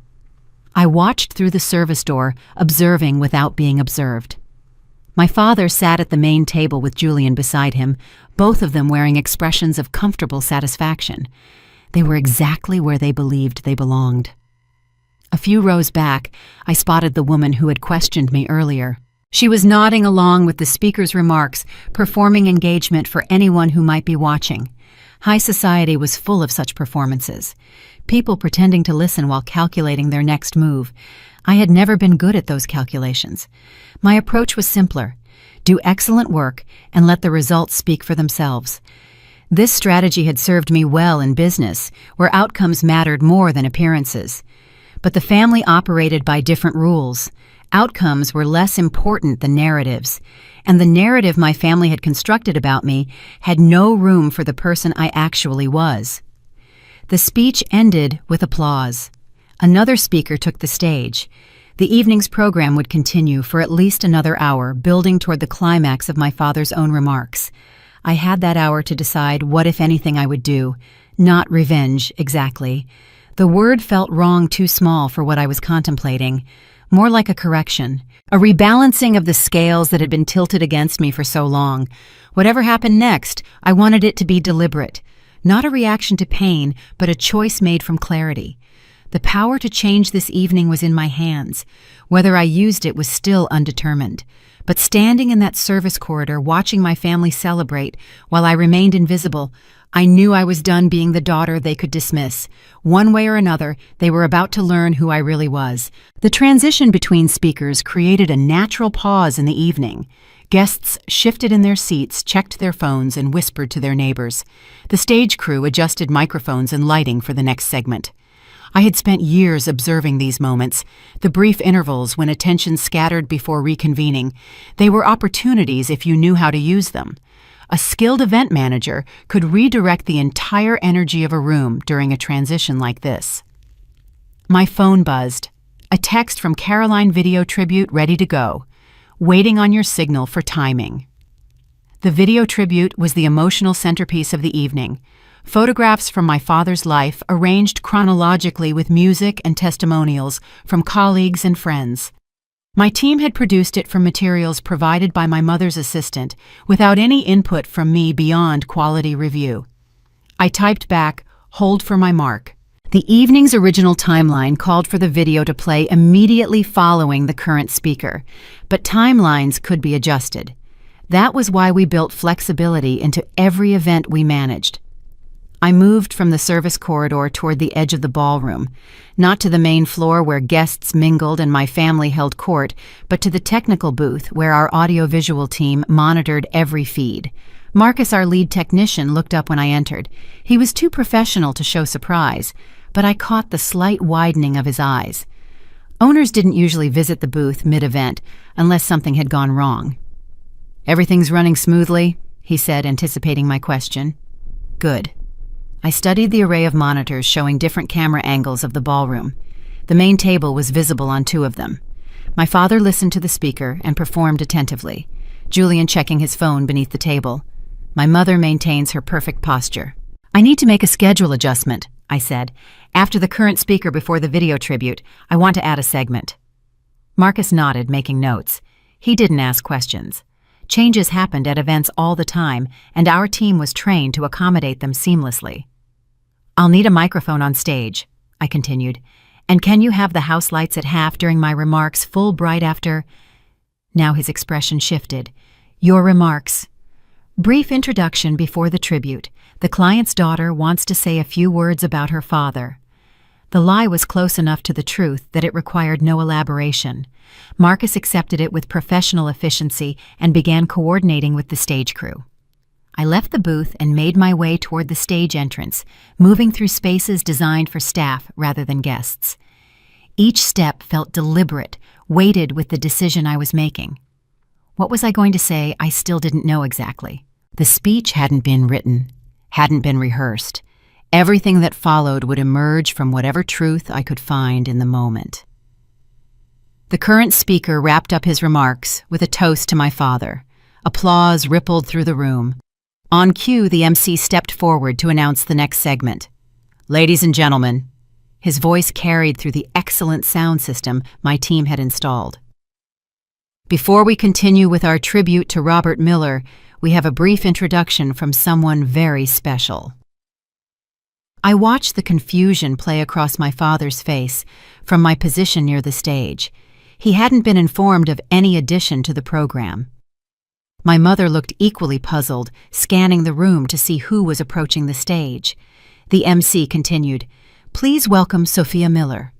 A: I watched through the service door, observing without being observed. My father sat at the main table with Julian beside him, both of them wearing expressions of comfortable satisfaction. They were exactly where they believed they belonged. A few rows back, I spotted the woman who had questioned me earlier. She was nodding along with the speaker's remarks, performing engagement for anyone who might be watching. High society was full of such performances. People pretending to listen while calculating their next move. I had never been good at those calculations. My approach was simpler: do excellent work and let the results speak for themselves. This strategy had served me well in business, where outcomes mattered more than appearances. But the family operated by different rules. Outcomes were less important than narratives, and the narrative my family had constructed about me had no room for the person I actually was. The speech ended with applause. Another speaker took the stage. The evening's program would continue for at least another hour, building toward the climax of my father's own remarks. I had that hour to decide what, if anything, I would do. Not revenge, exactly. The word felt wrong, too small for what I was contemplating. More like a correction, a rebalancing of the scales that had been tilted against me for so long. Whatever happened next, I wanted it to be deliberate. Not a reaction to pain, but a choice made from clarity. The power to change this evening was in my hands. Whether I used it was still undetermined. But standing in that service corridor, watching my family celebrate while I remained invisible, I knew I was done being the daughter they could dismiss. One way or another, they were about to learn who I really was. The transition between speakers created a natural pause in the evening. Guests shifted in their seats, checked their phones, and whispered to their neighbors. The stage crew adjusted microphones and lighting for the next segment. I had spent years observing these moments, the brief intervals when attention scattered before reconvening. They were opportunities if you knew how to use them. A skilled event manager could redirect the entire energy of a room during a transition like this. My phone buzzed. A text from Caroline Video Tribute ready to go. Waiting on your signal for timing. The video tribute was the emotional centerpiece of the evening. Photographs from my father's life arranged chronologically with music and testimonials from colleagues and friends. My team had produced it from materials provided by my mother's assistant, without any input from me beyond quality review. I typed back, "Hold for my mark." The evening's original timeline called for the video to play immediately following the current speaker, but timelines could be adjusted. That was why we built flexibility into every event we managed. I moved from the service corridor toward the edge of the ballroom, not to the main floor where guests mingled and my family held court, but to the technical booth where our audiovisual team monitored every feed. Marcus, our lead technician, looked up when I entered. He was too professional to show surprise, but I caught the slight widening of his eyes. Owners didn't usually visit the booth mid-event unless something had gone wrong. "Everything's running smoothly," he said, anticipating my question. "Good." I studied the array of monitors showing different camera angles of the ballroom. The main table was visible on 2 of them. My father listened to the speaker and performed attentively, Julian checking his phone beneath the table. My mother maintains her perfect posture. "I need to make a schedule adjustment," I said. "After the current speaker before the video tribute, I want to add a segment." Marcus nodded, making notes. He didn't ask questions. Changes happened at events all the time, and our team was trained to accommodate them seamlessly. "I'll need a microphone on stage," I continued. "And can you have the house lights at half during my remarks full bright after—" Now his expression shifted. "Your remarks." Brief introduction before the tribute. The client's daughter wants to say a few words about her father. The lie was close enough to the truth that it required no elaboration. Marcus accepted it with professional efficiency and began coordinating with the stage crew. I left the booth and made my way toward the stage entrance, moving through spaces designed for staff rather than guests. Each step felt deliberate, weighted with the decision I was making. What was I going to say? I still didn't know exactly. The speech hadn't been written, hadn't been rehearsed. Everything that followed would emerge from whatever truth I could find in the moment. The current speaker wrapped up his remarks with a toast to my father. Applause rippled through the room. On cue, the MC stepped forward to announce the next segment. "Ladies and gentlemen," his voice carried through the excellent sound system my team had installed. "Before we continue with our tribute to Robert Miller, we have a brief introduction from someone very special." I watched the confusion play across my father's face from my position near the stage. He hadn't been informed of any addition to the program. My mother looked equally puzzled, scanning the room to see who was approaching the stage. The MC continued, "Please welcome Sophia Miller."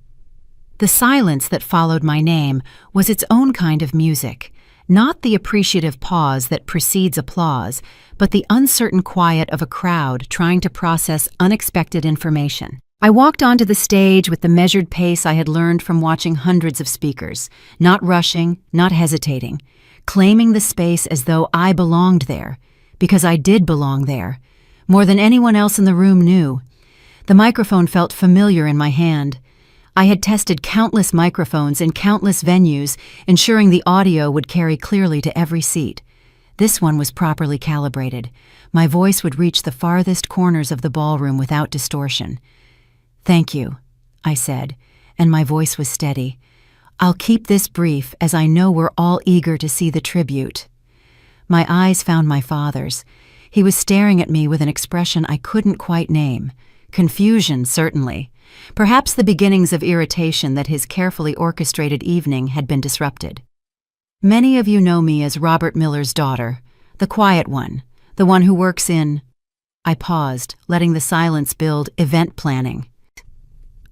A: The silence that followed my name was its own kind of music, not the appreciative pause that precedes applause, but the uncertain quiet of a crowd trying to process unexpected information. I walked onto the stage with the measured pace I had learned from watching hundreds of speakers, not rushing, not hesitating, claiming the space as though I belonged there, because I did belong there, more than anyone else in the room knew. The microphone felt familiar in my hand. I had tested countless microphones in countless venues, ensuring the audio would carry clearly to every seat. This one was properly calibrated. My voice would reach the farthest corners of the ballroom without distortion. "Thank you," I said, and my voice was steady. "I'll keep this brief, as I know we're all eager to see the tribute." My eyes found my father's. He was staring at me with an expression I couldn't quite name. Confusion, certainly, perhaps the beginnings of irritation that his carefully orchestrated evening had been disrupted. Many of you know me as Robert Miller's daughter, the quiet one, the one who works in— I paused, letting the silence build event planning.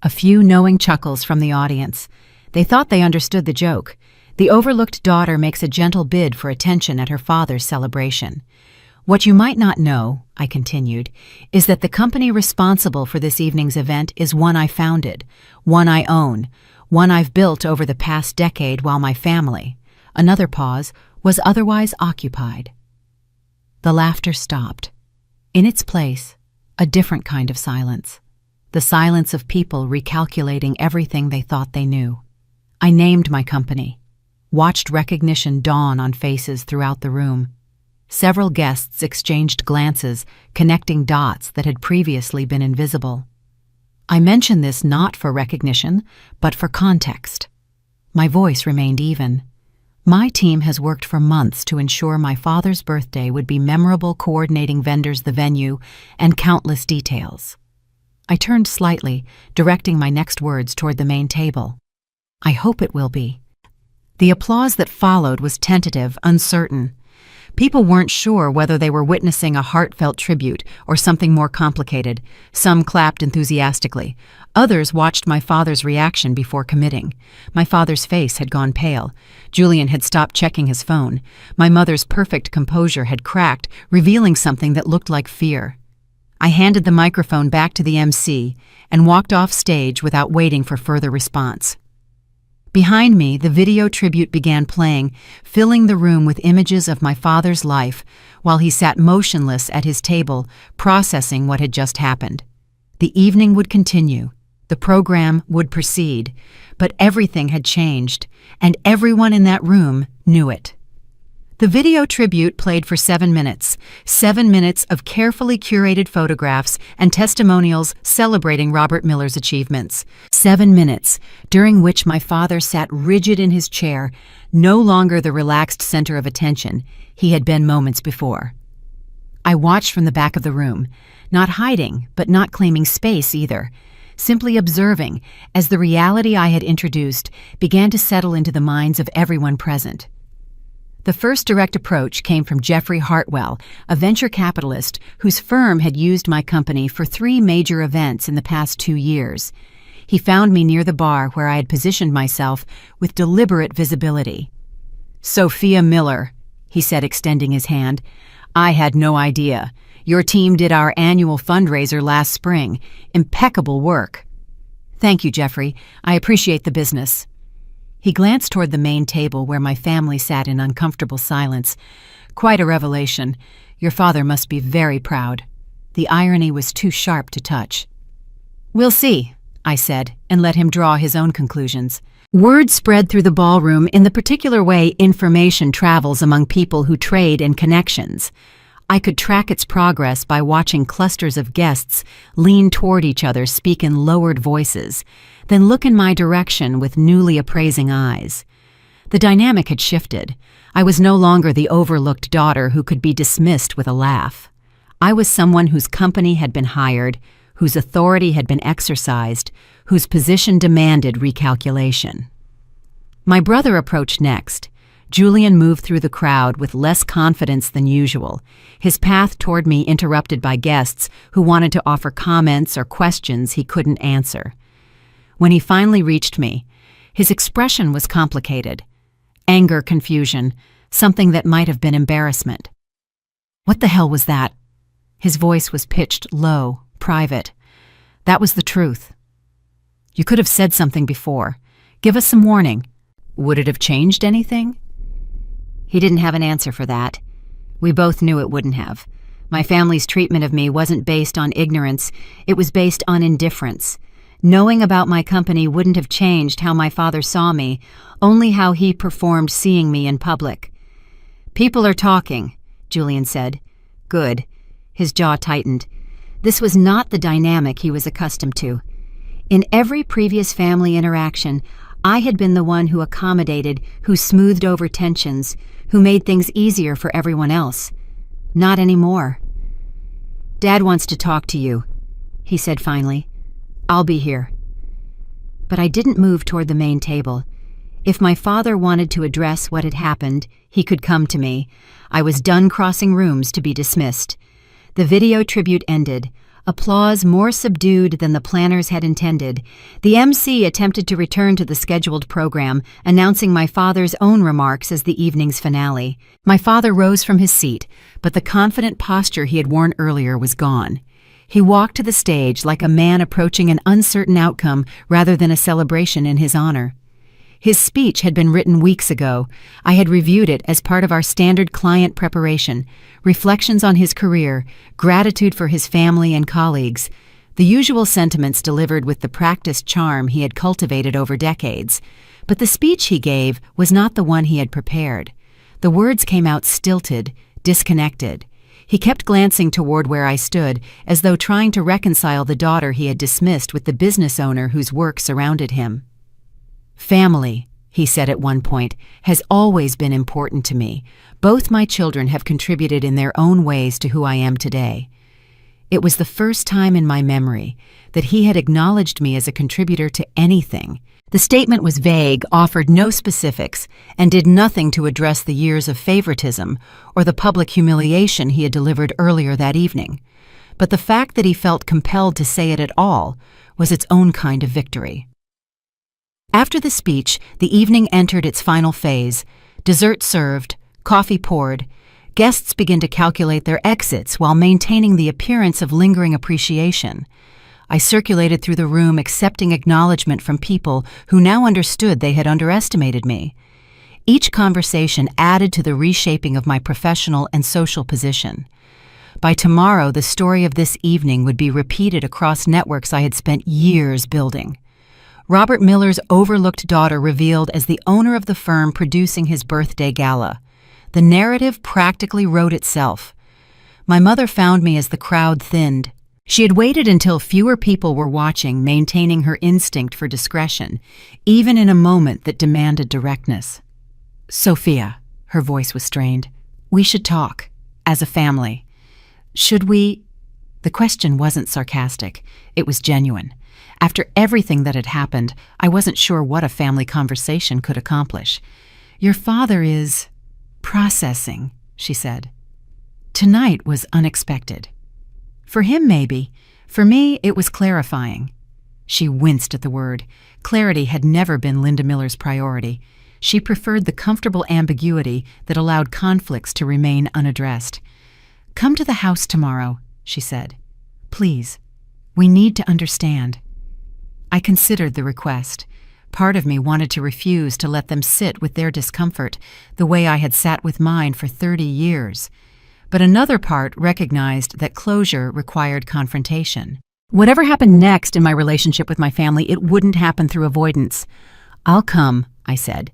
A: A few knowing chuckles from the audience. They thought they understood the joke. The overlooked daughter makes a gentle bid for attention at her father's celebration. What you might not know, I continued, is that the company responsible for this evening's event is one I founded, one I own, one I've built over the past decade while my family— another pause— was otherwise occupied. The laughter stopped. In its place, a different kind of silence. The silence of people recalculating everything they thought they knew. I named my company, watched recognition dawn on faces throughout the room. Several guests exchanged glances, connecting dots that had previously been invisible. I mention this not for recognition, but for context. My voice remained even. My team has worked for months to ensure my father's birthday would be memorable, coordinating vendors, the venue, and countless details. I turned slightly, directing my next words toward the main table. I hope it will be. The applause that followed was tentative, uncertain. People weren't sure whether they were witnessing a heartfelt tribute or something more complicated. Some clapped enthusiastically. Others watched my father's reaction before committing. My father's face had gone pale. Julian had stopped checking his phone. My mother's perfect composure had cracked, revealing something that looked like fear. I handed the microphone back to the MC and walked off stage without waiting for further response. Behind me, the video tribute began playing, filling the room with images of my father's life while he sat motionless at his table, processing what had just happened. The evening would continue. The program would proceed, but everything had changed, and everyone in that room knew it. The video tribute played for 7 minutes, 7 minutes of carefully curated photographs and testimonials celebrating Robert Miller's achievements. 7 minutes, during which my father sat rigid in his chair, no longer the relaxed center of attention he had been moments before. I watched from the back of the room, not hiding, but not claiming space either, simply observing as the reality I had introduced began to settle into the minds of everyone present. The first direct approach came from Jeffrey Hartwell, a venture capitalist whose firm had used my company for 3 major events in the past 2 years. He found me near the bar where I had positioned myself with deliberate visibility. "Sophia Miller," he said, extending his hand. "I had no idea. Your team did our annual fundraiser last spring. Impeccable work." "Thank you, Jeffrey. I appreciate the business." He glanced toward the main table where my family sat in uncomfortable silence. "Quite a revelation. Your father must be very proud." The irony was too sharp to touch. "We'll see," I said, and let him draw his own conclusions. Word spread through the ballroom in the particular way information travels among people who trade in connections. I could track its progress by watching clusters of guests lean toward each other, speak in lowered voices, then look in my direction with newly appraising eyes. The dynamic had shifted. I was no longer the overlooked daughter who could be dismissed with a laugh. I was someone whose company had been hired, whose authority had been exercised, whose position demanded recalculation. My brother approached next. Julian moved through the crowd with less confidence than usual, his path toward me interrupted by guests who wanted to offer comments or questions he couldn't answer. When he finally reached me, his expression was complicated. Anger, confusion, something that might have been embarrassment. "What the hell was that?" His voice was pitched low, private. That was the truth. "You could have said something before. Give us some warning." "Would it have changed anything?" He didn't have an answer for that. We both knew it wouldn't have. My family's treatment of me wasn't based on ignorance, it was based on indifference. Knowing about my company wouldn't have changed how my father saw me, only how he performed seeing me in public. "People are talking," Julian said. "Good." His jaw tightened. This was not the dynamic he was accustomed to. In every previous family interaction, I had been the one who accommodated, who smoothed over tensions, who made things easier for everyone else. Not anymore. "Dad wants to talk to you," he said finally. I'll be here." But I didn't move toward the main table. If my father wanted to address what had happened, he could come to me. I was done crossing rooms to be dismissed. The video tribute ended. Applause more subdued than the planners had intended. The MC attempted to return to the scheduled program, announcing my father's own remarks as the evening's finale. My father rose from his seat, but the confident posture he had worn earlier was gone. He walked to the stage like a man approaching an uncertain outcome rather than a celebration in his honor. His speech had been written weeks ago. I had reviewed it as part of our standard client preparation, reflections on his career, gratitude for his family and colleagues, the usual sentiments delivered with the practiced charm he had cultivated over decades. But the speech he gave was not the one he had prepared. The words came out stilted, disconnected. He kept glancing toward where I stood, as though trying to reconcile the daughter he had dismissed with the business owner whose work surrounded him. "Family," he said at one point, "has always been important to me. Both my children have contributed in their own ways to who I am today." It was the first time in my memory that he had acknowledged me as a contributor to anything. The statement was vague, offered no specifics, and did nothing to address the years of favoritism or the public humiliation he had delivered earlier that evening. But the fact that he felt compelled to say it at all was its own kind of victory. After the speech, the evening entered its final phase. Dessert served, coffee poured. Guests began to calculate their exits while maintaining the appearance of lingering appreciation. I circulated through the room accepting acknowledgement from people who now understood they had underestimated me. Each conversation added to the reshaping of my professional and social position. By tomorrow, the story of this evening would be repeated across networks I had spent years building. Robert Miller's overlooked daughter revealed as the owner of the firm producing his birthday gala. The narrative practically wrote itself. My mother found me as the crowd thinned. She had waited until fewer people were watching, maintaining her instinct for discretion, even in a moment that demanded directness. "Sophia," her voice was strained, "we should talk, as a family. Should we?" The question wasn't sarcastic. It was genuine. After everything that had happened, I wasn't sure what a family conversation could accomplish. "Your father is processing," she said. Tonight was unexpected. For him, maybe. For me, it was clarifying. She winced at the word. Clarity had never been Linda Miller's priority. She preferred the comfortable ambiguity that allowed conflicts to remain unaddressed. "Come to the house tomorrow," she said. "Please. We need to understand." I considered the request. Part of me wanted to refuse to let them sit with their discomfort the way I had sat with mine for 30 years. But another part recognized that closure required confrontation. Whatever happened next in my relationship with my family, it wouldn't happen through avoidance. "I'll come," I said,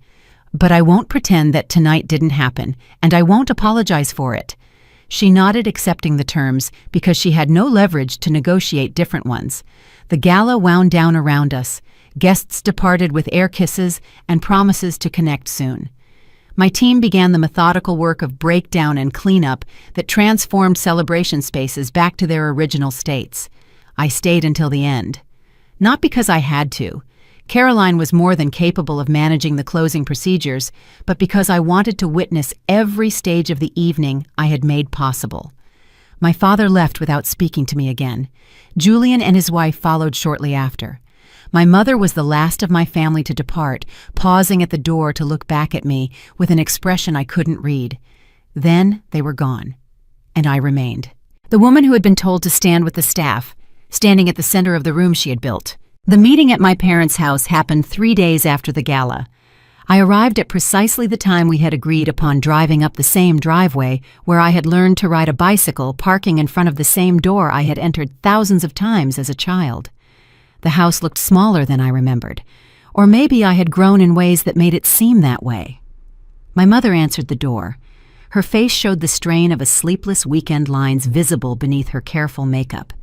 A: "but I won't pretend that tonight didn't happen, and I won't apologize for it." She nodded, accepting the terms, because she had no leverage to negotiate different ones. The gala wound down around us. Guests departed with air kisses and promises to connect soon. My team began the methodical work of breakdown and cleanup that transformed celebration spaces back to their original states. I stayed until the end. Not because I had to. Caroline was more than capable of managing the closing procedures, but because I wanted to witness every stage of the evening I had made possible. My father left without speaking to me again. Julian and his wife followed shortly after. My mother was the last of my family to depart, pausing at the door to look back at me with an expression I couldn't read. Then they were gone, and I remained. The woman who had been told to stand with the staff, standing at the center of the room she had built. The meeting at my parents' house happened 3 days after the gala. I arrived at precisely the time we had agreed upon, driving up the same driveway where I had learned to ride a bicycle, parking in front of the same door I had entered thousands of times as a child. The house looked smaller than I remembered, or maybe I had grown in ways that made it seem that way. My mother answered the door. Her face showed the strain of a sleepless weekend lines visible beneath her careful makeup.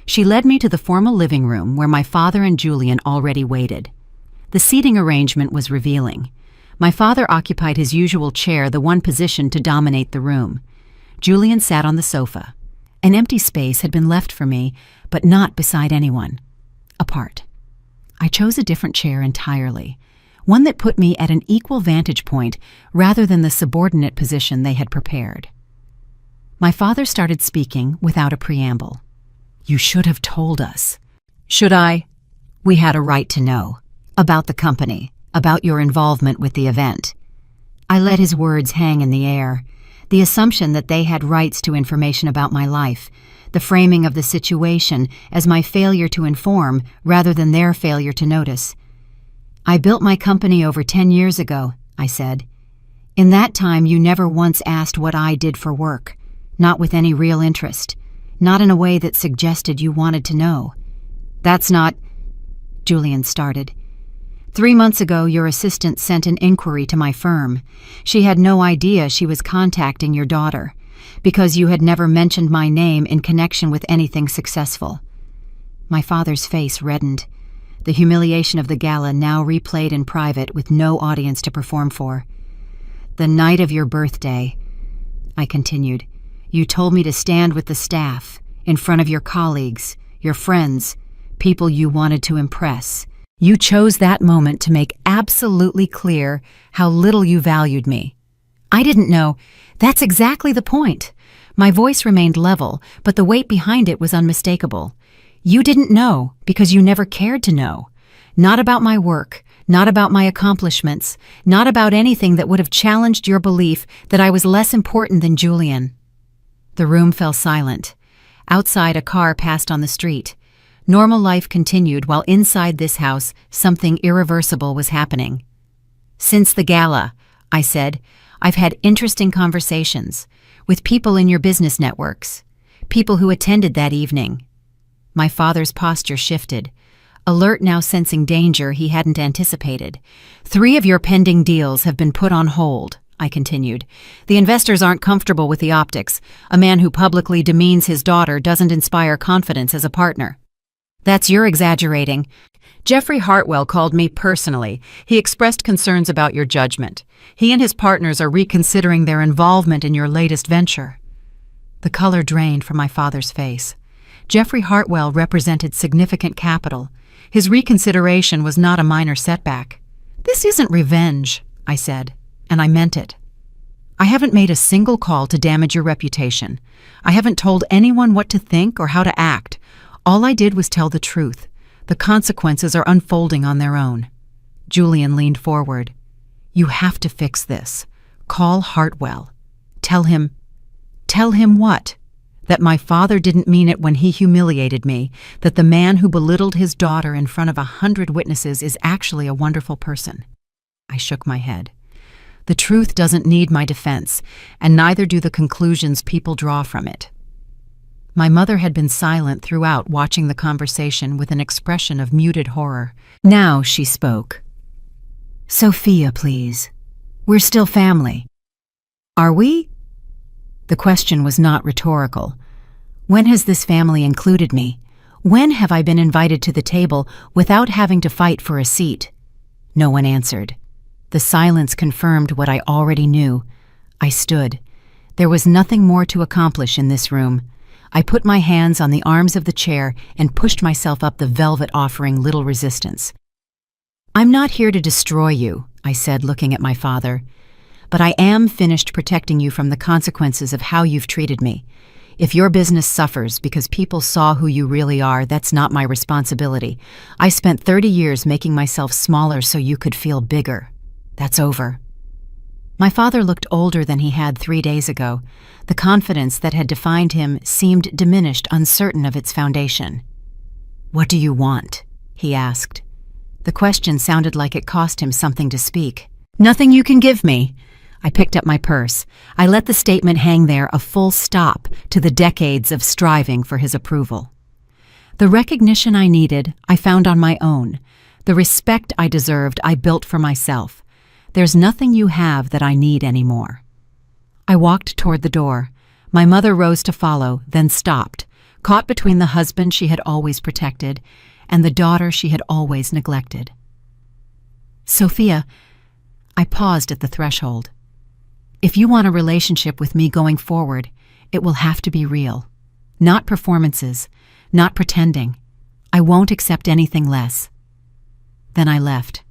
A: She led me to the formal living room where my father and Julian already waited. The seating arrangement was revealing. My father occupied his usual chair, the one position to dominate the room. Julian sat on the sofa. An empty space had been left for me, but not beside anyone. apart. I chose a different chair entirely, one that put me at an equal vantage point rather than the subordinate position they had prepared. My father started speaking without a preamble. "You should have told us." "Should I?" "We had a right to know. About the company, about your involvement with the event." I let his words hang in the air, the assumption that they had rights to information about my life, the framing of the situation as my failure to inform rather than their failure to notice. "I built my company over 10 years ago," I said. "In that time you never once asked what I did for work, not with any real interest, not in a way that suggested you wanted to know." "That's not—" Julian started. "3 months ago, your assistant sent an inquiry to my firm. She had no idea she was contacting your daughter, because you had never mentioned my name in connection with anything successful." My father's face reddened. The humiliation of the gala now replayed in private with no audience to perform for. "The night of your birthday," I continued, "you told me to stand with the staff, in front of your colleagues, your friends, people you wanted to impress. You chose that moment to make absolutely clear how little you valued me." I didn't know. That's exactly the point. My voice remained level, but the weight behind it was unmistakable. You didn't know because you never cared to know. Not about my work, not about my accomplishments, not about anything that would have challenged your belief that I was less important than Julian. The room fell silent. Outside, a car passed on the street. Normal life continued while inside this house something irreversible was happening. "Since the gala," I said, "I've had interesting conversations with people in your business networks, people who attended that evening." My father's posture shifted, alert now sensing danger he hadn't anticipated. "3 of your pending deals have been put on hold," I continued. "The investors aren't comfortable with the optics. A man who publicly demeans his daughter doesn't inspire confidence as a partner." "That's your exaggerating. Jeffrey Hartwell called me personally. He expressed concerns about your judgment. He and his partners are reconsidering their involvement in your latest venture." The color drained from my father's face. Jeffrey Hartwell represented significant capital. His reconsideration was not a minor setback. "This isn't revenge," I said, and I meant it. "I haven't made a single call to damage your reputation. I haven't told anyone what to think or how to act. All I did was tell the truth. The consequences are unfolding on their own." Julian leaned forward. "You have to fix this. Call Hartwell. Tell him..." "Tell him what?" "That my father didn't mean it when he humiliated me, that the man who belittled his daughter in front of 100 witnesses is actually a wonderful person." I shook my head. "The truth doesn't need my defense, and neither do the conclusions people draw from it." My mother had been silent throughout, watching the conversation with an expression of muted horror. Now she spoke. "Sophia, please. We're still family." "Are we?" The question was not rhetorical. When has this family included me? When have I been invited to the table without having to fight for a seat? No one answered. The silence confirmed what I already knew. I stood. There was nothing more to accomplish in this room. I put my hands on the arms of the chair and pushed myself up the velvet, offering little resistance. "I'm not here to destroy you," I said, looking at my father. "But I am finished protecting you from the consequences of how you've treated me. If your business suffers because people saw who you really are, that's not my responsibility. I spent 30 years making myself smaller so you could feel bigger. That's over." My father looked older than he had 3 days ago. The confidence that had defined him seemed diminished, uncertain of its foundation. "What do you want?" he asked. The question sounded like it cost him something to speak. "Nothing you can give me." I picked up my purse. I let the statement hang there, a full stop to the decades of striving for his approval. The recognition I needed, I found on my own. The respect I deserved, I built for myself. There's nothing you have that I need anymore. I walked toward the door. My mother rose to follow, then stopped, caught between the husband she had always protected and the daughter she had always neglected. "Sophia," I paused at the threshold. "If you want a relationship with me going forward, it will have to be real. Not performances, not pretending. I won't accept anything less." Then I left,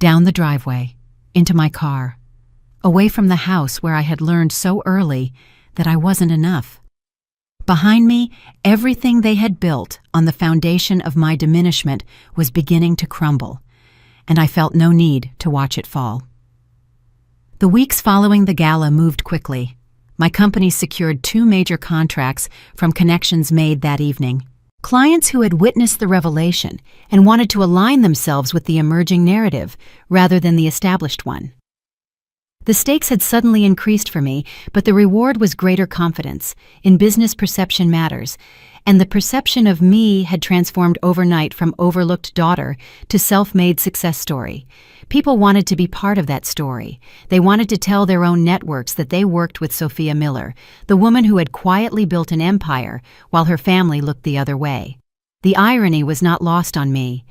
A: down the driveway, into my car, away from the house where I had learned so early that I wasn't enough. Behind me, everything they had built on the foundation of my diminishment was beginning to crumble, and I felt no need to watch it fall. The weeks following the gala moved quickly. My company secured 2 major contracts from connections made that evening. Clients who had witnessed the revelation and wanted to align themselves with the emerging narrative rather than the established one. The stakes had suddenly increased for me, but the reward was greater confidence. In business, perception matters, and the perception of me had transformed overnight from overlooked daughter to self-made success story. People wanted to be part of that story. They wanted to tell their own networks that they worked with Sophia Miller, the woman who had quietly built an empire while her family looked the other way. The irony was not lost on me.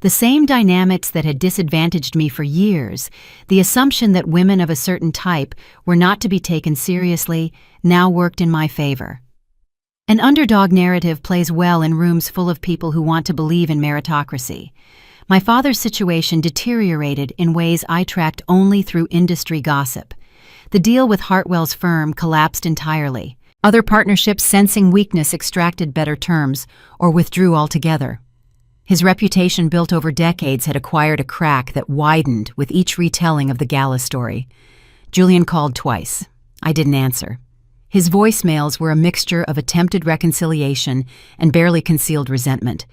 A: The same dynamics that had disadvantaged me for years, the assumption that women of a certain type were not to be taken seriously, now worked in my favor. An underdog narrative plays well in rooms full of people who want to believe in meritocracy. My father's situation deteriorated in ways I tracked only through industry gossip. The deal with Hartwell's firm collapsed entirely. Other partnerships, sensing weakness, extracted better terms or withdrew altogether. His reputation, built over decades, had acquired a crack that widened with each retelling of the gala story. Julian called twice. I didn't answer. His voicemails were a mixture of attempted reconciliation and barely concealed resentment.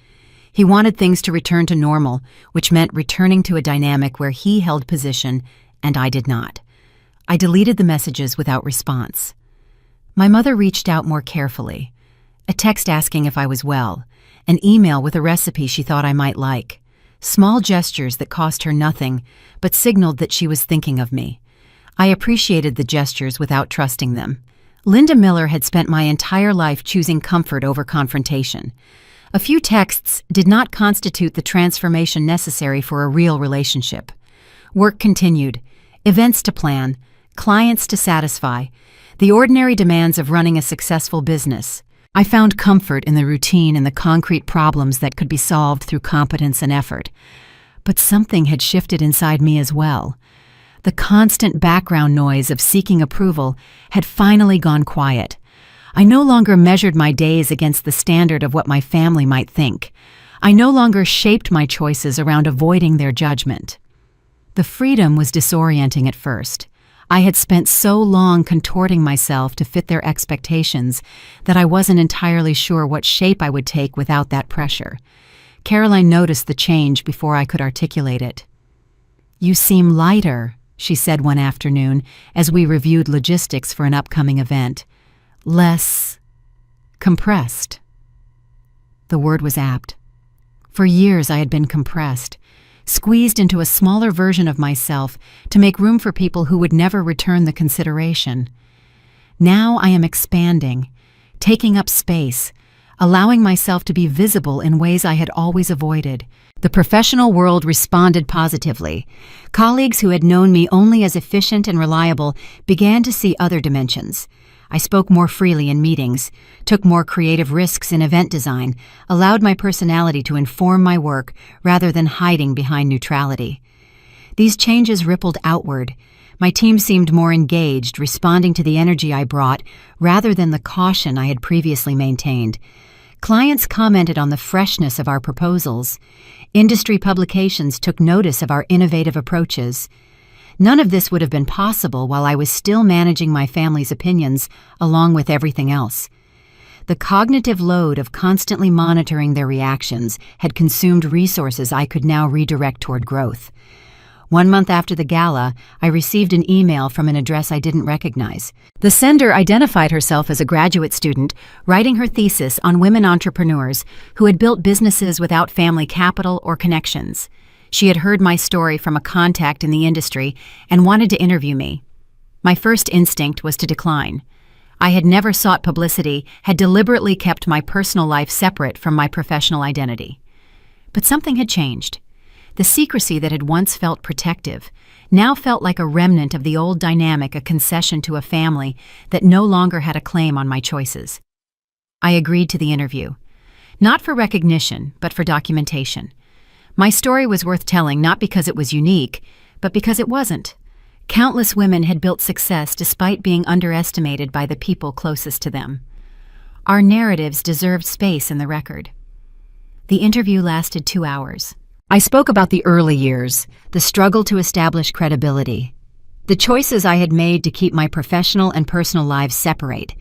A: He wanted things to return to normal, which meant returning to a dynamic where he held position and I did not. I deleted the messages without response. My mother reached out more carefully. A text asking if I was well. An email with a recipe she thought I might like. Small gestures that cost her nothing, but signaled that she was thinking of me. I appreciated the gestures without trusting them. Linda Miller had spent my entire life choosing comfort over confrontation. A few texts did not constitute the transformation necessary for a real relationship. Work continued, events to plan, clients to satisfy, the ordinary demands of running a successful business. I found comfort in the routine and the concrete problems that could be solved through competence and effort. But something had shifted inside me as well. The constant background noise of seeking approval had finally gone quiet. I no longer measured my days against the standard of what my family might think. I no longer shaped my choices around avoiding their judgment. The freedom was disorienting at first. I had spent so long contorting myself to fit their expectations that I wasn't entirely sure what shape I would take without that pressure. Caroline noticed the change before I could articulate it. "You seem lighter," she said one afternoon as we reviewed logistics for an upcoming event. "Less compressed." The word was apt. For years I had been compressed, squeezed into a smaller version of myself to make room for people who would never return the consideration. Now I am expanding, taking up space, allowing myself to be visible in ways I had always avoided. The professional world responded positively. Colleagues who had known me only as efficient and reliable began to see other dimensions. I spoke more freely in meetings, took more creative risks in event design, allowed my personality to inform my work rather than hiding behind neutrality. These changes rippled outward. My team seemed more engaged, responding to the energy I brought rather than the caution I had previously maintained. Clients commented on the freshness of our proposals. Industry publications took notice of our innovative approaches. None of this would have been possible while I was still managing my family's opinions along with everything else. The cognitive load of constantly monitoring their reactions had consumed resources I could now redirect toward growth. 1 month after the gala, I received an email from an address I didn't recognize. The sender identified herself as a graduate student writing her thesis on women entrepreneurs who had built businesses without family capital or connections. She had heard my story from a contact in the industry and wanted to interview me. My first instinct was to decline. I had never sought publicity, had deliberately kept my personal life separate from my professional identity. But something had changed. The secrecy that had once felt protective now felt like a remnant of the old dynamic, a concession to a family that no longer had a claim on my choices. I agreed to the interview. Not for recognition, but for documentation. My story was worth telling not because it was unique, but because it wasn't. Countless women had built success despite being underestimated by the people closest to them. Our narratives deserved space in the record. The interview lasted 2 hours. I spoke about the early years, the struggle to establish credibility, the choices I had made to keep my professional and personal lives separate.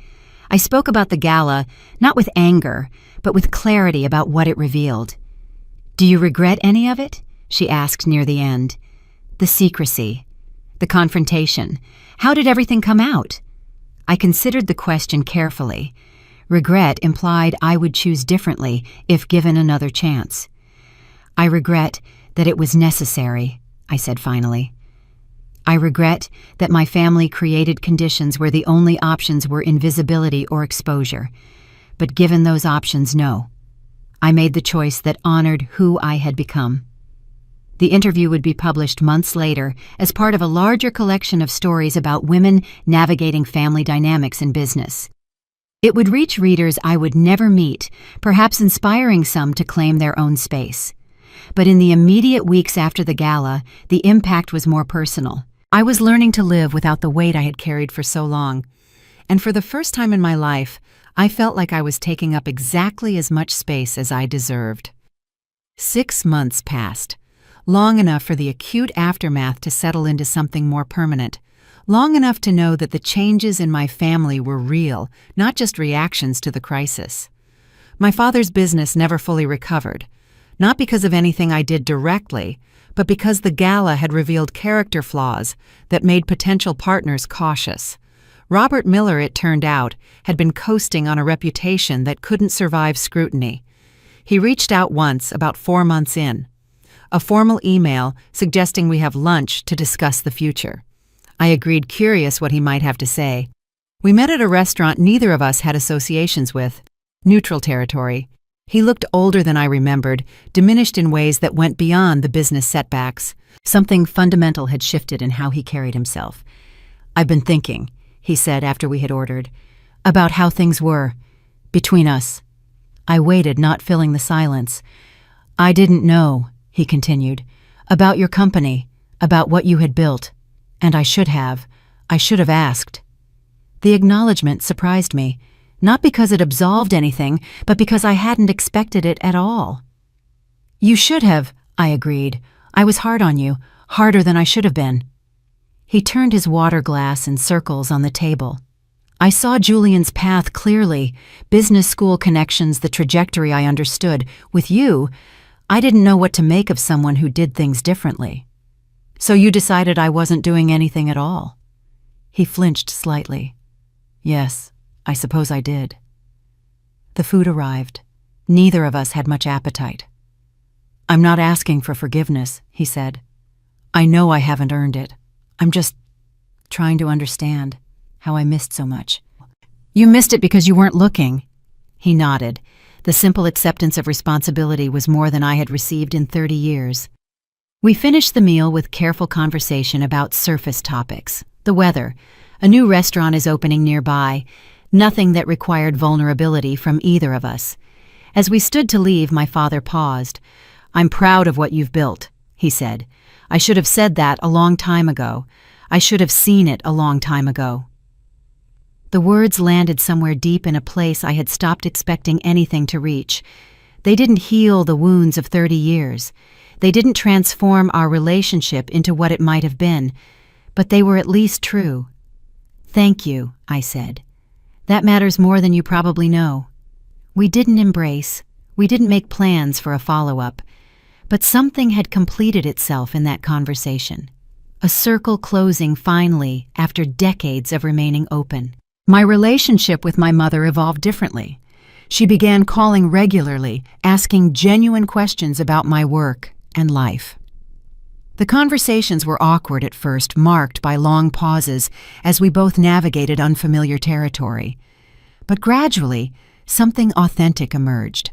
A: I spoke about the gala, not with anger, but with clarity about what it revealed. "Do you regret any of it?" she asked near the end. The secrecy, the confrontation. How did everything come out? I considered the question carefully. Regret implied I would choose differently if given another chance. "I regret that it was necessary," I said finally. "I regret that my family created conditions where the only options were invisibility or exposure. But given those options, no. I made the choice that honored who I had become." The interview would be published months later as part of a larger collection of stories about women navigating family dynamics in business. It would reach readers I would never meet, perhaps inspiring some to claim their own space. But in the immediate weeks after the gala, the impact was more personal. I was learning to live without the weight I had carried for so long. And for the first time in my life, I felt like I was taking up exactly as much space as I deserved. 6 months passed, long enough for the acute aftermath to settle into something more permanent, long enough to know that the changes in my family were real, not just reactions to the crisis. My father's business never fully recovered, not because of anything I did directly, but because the gala had revealed character flaws that made potential partners cautious. Robert Miller, it turned out, had been coasting on a reputation that couldn't survive scrutiny. He reached out once, about 4 months in. A formal email suggesting we have lunch to discuss the future. I agreed, curious what he might have to say. We met at a restaurant neither of us had associations with. Neutral territory. He looked older than I remembered, diminished in ways that went beyond the business setbacks. Something fundamental had shifted in how he carried himself. "I've been thinking," he said after we had ordered, "about how things were between us." I waited, not filling the silence. "I didn't know," he continued, "about your company, about what you had built. And I should have asked." The acknowledgement surprised me, not because it absolved anything, but because I hadn't expected it at all. "You should have," I agreed. "I was hard on you, harder than I should have been." He turned his water glass in circles on the table. I saw Julian's path clearly, business school connections, the trajectory I understood. With you, I didn't know what to make of someone who did things differently. "So you decided I wasn't doing anything at all?" He flinched slightly. "Yes, I suppose I did." The food arrived. Neither of us had much appetite. "I'm not asking for forgiveness," he said. "I know I haven't earned it. I'm just trying to understand how I missed so much." "You missed it because you weren't looking." He nodded. The simple acceptance of responsibility was more than I had received in 30 years. We finished the meal with careful conversation about surface topics. The weather. A new restaurant is opening nearby. Nothing that required vulnerability from either of us. As we stood to leave, my father paused. "I'm proud of what you've built," he said. "I should have said that a long time ago. I should have seen it a long time ago." The words landed somewhere deep in a place I had stopped expecting anything to reach. They didn't heal the wounds of 30 years. They didn't transform our relationship into what it might have been, but they were at least true. "Thank you," I said. "That matters more than you probably know." We didn't embrace, we didn't make plans for a follow-up, but something had completed itself in that conversation. A circle closing finally after decades of remaining open. My relationship with my mother evolved differently. She began calling regularly, asking genuine questions about my work and life. The conversations were awkward at first, marked by long pauses as we both navigated unfamiliar territory. But gradually, something authentic emerged.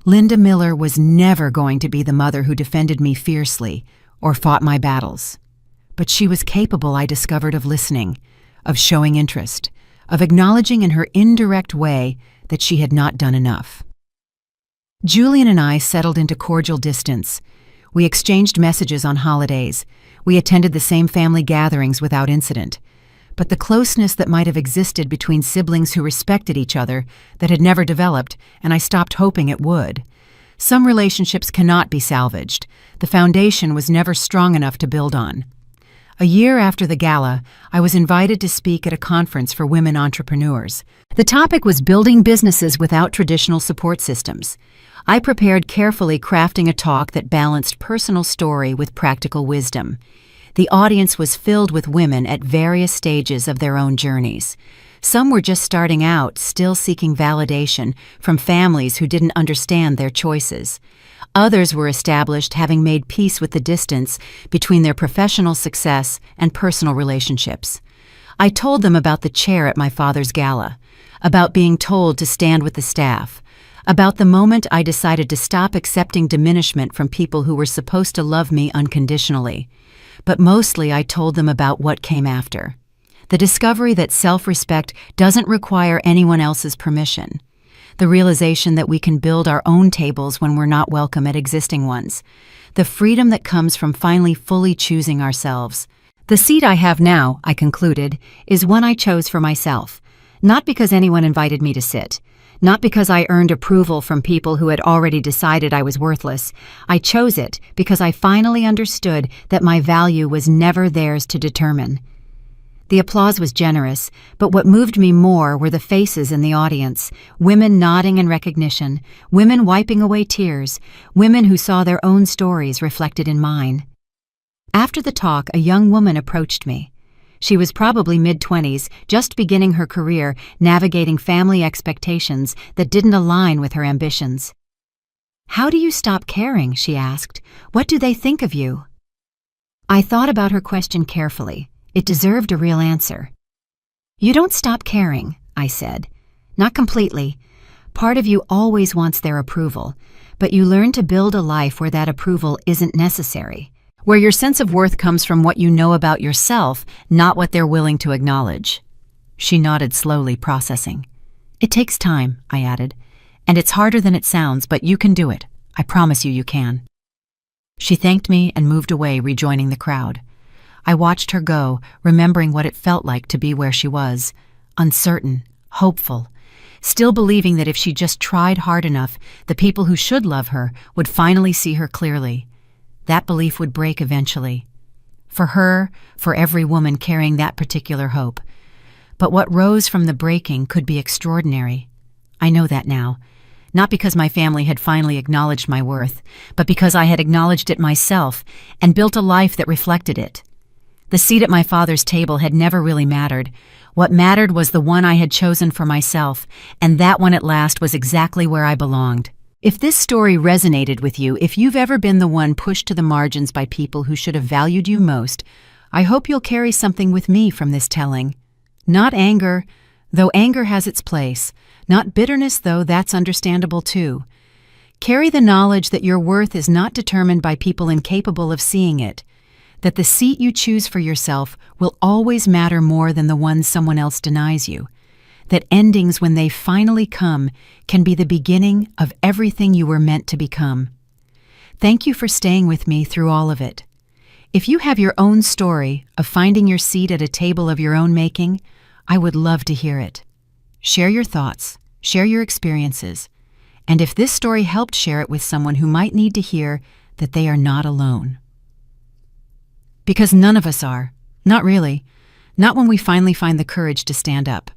A: Linda Miller was never going to be the mother who defended me fiercely or fought my battles. But she was capable, I discovered, of listening, of showing interest, of acknowledging in her indirect way that she had not done enough. Julian and I settled into cordial distance. We exchanged messages on holidays. We attended the same family gatherings without incident. But the closeness that might have existed between siblings who respected each other, that had never developed, and I stopped hoping it would. Some relationships cannot be salvaged. The foundation was never strong enough to build on. A year after the gala, I was invited to speak at a conference for women entrepreneurs. The topic was building businesses without traditional support systems. I prepared carefully, crafting a talk that balanced personal story with practical wisdom. The audience was filled with women at various stages of their own journeys. Some were just starting out, still seeking validation from families who didn't understand their choices. Others were established, having made peace with the distance between their professional success and personal relationships. I told them about the chair at my father's gala, about being told to stand with the staff, about the moment I decided to stop accepting diminishment from people who were supposed to love me unconditionally. But mostly I told them about what came after. The discovery that self-respect doesn't require anyone else's permission. The realization that we can build our own tables when we're not welcome at existing ones. The freedom that comes from finally fully choosing ourselves. The seat I have now, I concluded, is one I chose for myself. Not because anyone invited me to sit. Not because I earned approval from people who had already decided I was worthless. I chose it because I finally understood that my value was never theirs to determine. The applause was generous, but what moved me more were the faces in the audience, women nodding in recognition, women wiping away tears, women who saw their own stories reflected in mine. After the talk, a young woman approached me. She was probably mid-20s, just beginning her career, navigating family expectations that didn't align with her ambitions. "How do you stop caring?" she asked. "What do they think of you?" I thought about her question carefully. It deserved a real answer. "You don't stop caring," I said. "Not completely. Part of you always wants their approval, but you learn to build a life where that approval isn't necessary, where your sense of worth comes from what you know about yourself, not what they're willing to acknowledge." She nodded slowly, processing. "It takes time," I added, "and it's harder than it sounds, but you can do it. I promise you can." She thanked me and moved away, rejoining the crowd. I watched her go, remembering what it felt like to be where she was, uncertain, hopeful, still believing that if she just tried hard enough, the people who should love her would finally see her clearly. That belief would break eventually. For her, for every woman carrying that particular hope. But what rose from the breaking could be extraordinary. I know that now. Not because my family had finally acknowledged my worth, but because I had acknowledged it myself and built a life that reflected it. The seat at my father's table had never really mattered. What mattered was the one I had chosen for myself, and that one at last was exactly where I belonged. If this story resonated with you, if you've ever been the one pushed to the margins by people who should have valued you most, I hope you'll carry something with me from this telling. Not anger, though anger has its place. Not bitterness, though that's understandable too. Carry the knowledge that your worth is not determined by people incapable of seeing it. That the seat you choose for yourself will always matter more than the one someone else denies you. That endings, when they finally come, can be the beginning of everything you were meant to become. Thank you for staying with me through all of it. If you have your own story of finding your seat at a table of your own making, I would love to hear it. Share your thoughts, share your experiences, and if this story helped, share it with someone who might need to hear that they are not alone. Because none of us are. Not really. Not when we finally find the courage to stand up.